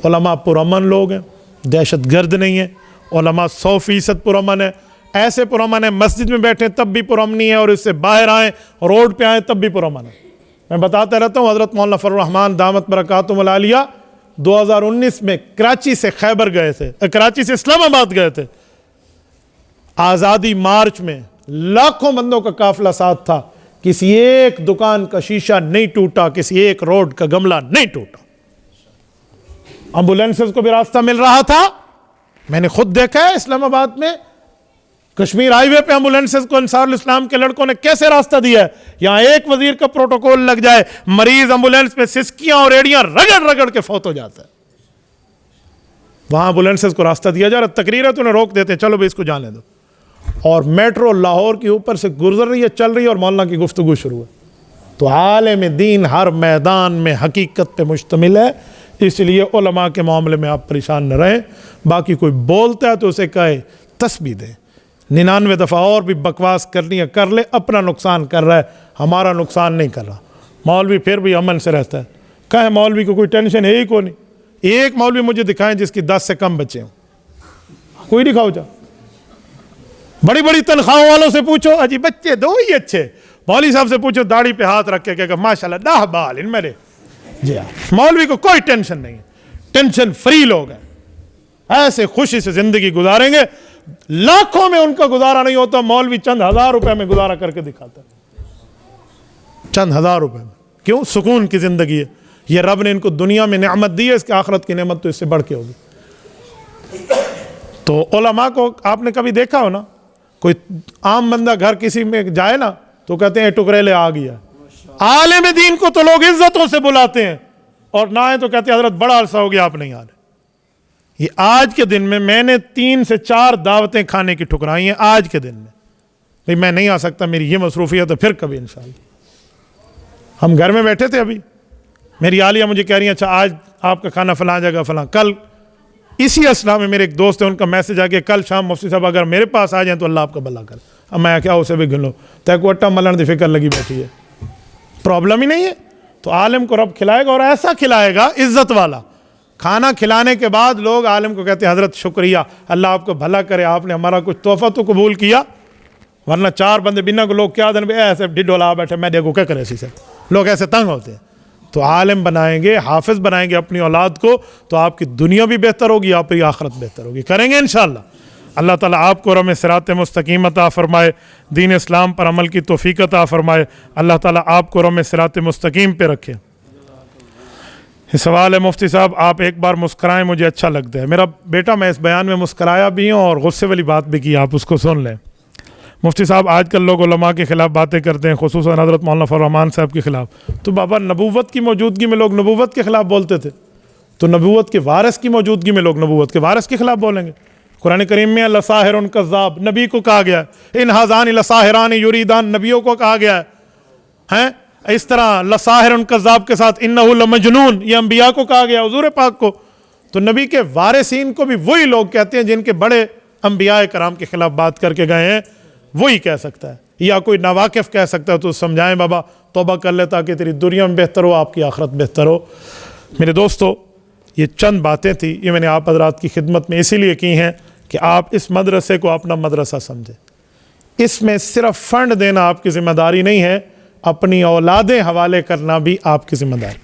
उलमा पुरअमन लोग हैं, दहशत गर्द नहीं है। उलमा 100% पुरअमन है। ऐसे पुरअमन है मस्जिद में बैठे तब भी पुरअमनी है, और इससे बाहर आएँ रोड पे आएँ तब भी पुरअमन है। मैं बताता रहता हूँ, हज़रत मौलाना फजलुर रहमान दामत बरकातुहुल आलिया 2019 में कराची से खैबर गए थे, कराची से इस्लामाबाद गए थे। आज़ादी मार्च में लाखों बंदों का काफिला साथ था, किसी एक दुकान का शीशा नहीं टूटा, किसी एक रोड का गमला नहीं टूटा। एम्बुलेंसेस को भी रास्ता मिल रहा था। मैंने खुद देखा है इस्लामाबाद में कश्मीर हाईवे पे एम्बुलेंसेस को अंसारुल इस्लाम के लड़कों ने कैसे रास्ता दिया है। यहां एक वजीर का प्रोटोकॉल लग जाए, मरीज एम्बुलेंस में सिसकियां और एड़ियां रगड़ रगड़ के फौत हो जाता है। वहां एम्बुलेंसेस को रास्ता दिया जा रहा, तकरीर है तो उन्हें रोक देते हैं, चलो भाई इसको जाने दो। और मेट्रो लाहौर के ऊपर से गुजर रही है, चल रही है, और मौलाना की गुफ्तगू शुरू है। तो आलिम दीन हर मैदान में हकीकत पे मुश्तमिल है। इसलिए उलमा के मामले में आप परेशान न रहें। बाकी कोई बोलता है तो उसे कहे तस्बीह दे, 99 दफ़ा और भी बकवास करनी है कर ले, अपना नुकसान कर रहा है, हमारा नुकसान नहीं कर रहा। मौलवी फिर भी अमन से रहता है। कहे मौलवी को कोई टेंशन है ही को नहीं। एक मौलवी मुझे दिखाएं जिसकी 10 से कम बच्चे हों, कोई दिखाओ जा। बड़ी बड़ी तनख्वाहों वालों से पूछो, अजी बच्चे 2 ही अच्छे। मौलवी साहब से पूछो, दाढ़ी पे हाथ रख के कहेगा माशाल्लाह 10 बाल इन मेरे। जी हाँ, मौलवी को कोई टेंशन नहीं है, टेंशन फ्री लोग हैं, ऐसे खुशी से जिंदगी गुजारेंगे। लाखों में उनका गुजारा नहीं होता, मौलवी चंद हजार रुपए में गुजारा करके दिखाता है, चंद हजार रुपए में। क्यों? सुकून की जिंदगी है। ये रब ने इनको दुनिया में नेमत दी है, इसकी आखिरत की नेमत तो इससे बढ़ के होगी। तो उलमा को आपने कभी देखा हो ना, कोई आम बंदा घर किसी में जाए ना तो कहते हैं टुकरेले आ गया। आलिम दीन को तो लोग इज्जतों से बुलाते हैं, और ना है तो कहते हैं हजरत बड़ा अरसा हो गया आप नहीं आ रहे। ये आज के दिन में मैंने 3 से 4 दावतें खाने की ठुकराई हैं आज के दिन में। भाई मैं नहीं आ सकता, मेरी ये मसरूफियत है, फिर कभी इंशाअल्लाह। हम घर में बैठे थे, अभी मेरी आलिया मुझे कह रही है अच्छा आज आपका खाना फलां जगह फलां। कल इसी असना में मेरे एक दोस्त है, उनका मैसेज आ गया कल शाम मुफ्ती साहब अगर मेरे पास आ जाए तो अल्लाह आपका भला करे। अब मैं क्या उसे भी गिन लो, तैको अट्टा मलन की फिक्र लगी बैठी है, प्रॉब्लम ही नहीं है। तो आलिम को रब खिलाएगा और ऐसा खिलाएगा इज्जत वाला। खाना खिलाने के बाद लोग आलिम को कहते हैं हज़रत शुक्रिया, अल्लाह आपको भला करे, आपने हमारा कुछ तोहफा तो कबूल किया, वरना चार बंदे बिना को लोग क्या दिन ऐसे ढिडोला बैठे मैं देखो क्या करे, से लोग ऐसे तंग होते हैं। तो आलिम बनाएंगे, हाफिज बनाएंगे अपनी औलाद को, तो आपकी दुनिया भी बेहतर होगी, आपकी आखिरत बेहतर होगी। करेंगे इंशाअल्लाह। अल्लाह ताला आपको रमे सिरात मुस्तकीम अता फरमाए, दीन इस्लाम पर अमल की तौफीक अता फरमाए। अल्लाह ताला आपको रमे सिरात मुस्तकीम पे रखे। सवाल है मुफ्ती साहब, आप एक बार मुस्कराएं, मुझे अच्छा लगता है। मेरा बेटा, मैं इस बयान में मुस्कराया भी हूँ और गुस्से वाली बात भी की, आप उसको सुन लें। मुफ्ती साहब, आजकल लोग उलमा के ख़िलाफ़ बातें करते हैं, खुसूसन हज़रत मौलाना फजल रहमान साहब के ख़िलाफ़। तो बाबा, नबूवत की मौजूदगी में लोग नबूवत के ख़िलाफ़ बोलते थे, तो नबूवत के वारिस की मौजूदगी में लोग नबूवत के वारिस के ख़िलाफ़ बोलेंगे। कुरान करीम में लसाहिरुन कज़्ज़ाब नबी को कहा गया है, इन हाज़ान लसाहिरान युरीदान नबियों को कहा गया है। इस तरह लसाहिरुन कज़्ज़ाब के साथ इन्नहु लमजनून ये अंबिया को कहा गया, हुज़ूर पाक को। तो नबी के वारिसीन को भी वही लोग कहते हैं जिनके बड़े अंबिया कराम के ख़िलाफ़ बात करके गए हैं, वही कह सकता है। या कोई नावाकिफ़ कह सकता है तो समझाएं बाबा, तौबा कर ले ताकि तेरी दुनिया में बेहतर हो, आपकी आखिरत बेहतर हो। मेरे दोस्तों, ये चंद बातें थी, ये मैंने आप हज़रात की खिदमत में इसीलिए की हैं कि आप इस मदरसे को अपना मदरसा समझें। इसमें सिर्फ फ़ंड देना आपकी ज़िम्मेदारी नहीं है, अपनी औलादें हवाले करना भी आपकी ज़िम्मेदारी।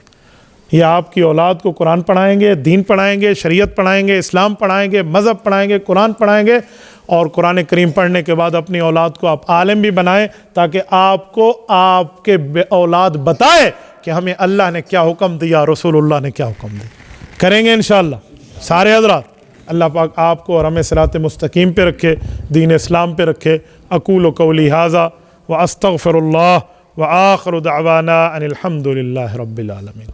या आपकी औलाद को कुरान पढ़ाएंगे, दीन पढ़ाएंगे, शरीयत पढ़ाएंगे, इस्लाम पढ़ाएंगे, मज़हब पढ़ाएंगे, कुरान पढ़ाएंगे, और कुरान करीम पढ़ने के बाद अपनी औलाद को आप आलिम भी बनाएं, ताकि आपको आपके औलाद बताए कि हमें अल्लाह ने क्या हुक्म दिया, रसूलुल्लाह ने क्या हुक्म दिया। करेंगे इंशाअल्लाह सारे हज़रात। अल्लाह पाक आपको और हमें सिरात मुस्तकीम पे रखे, दीन इस्लाम पे रखे। अकूलु कौली हाज़ा व अस्तग़फिरुल्लाह व आखिरु दअवाना अनिल हम्दुलिल्लाहि रब्बिल आलमीन।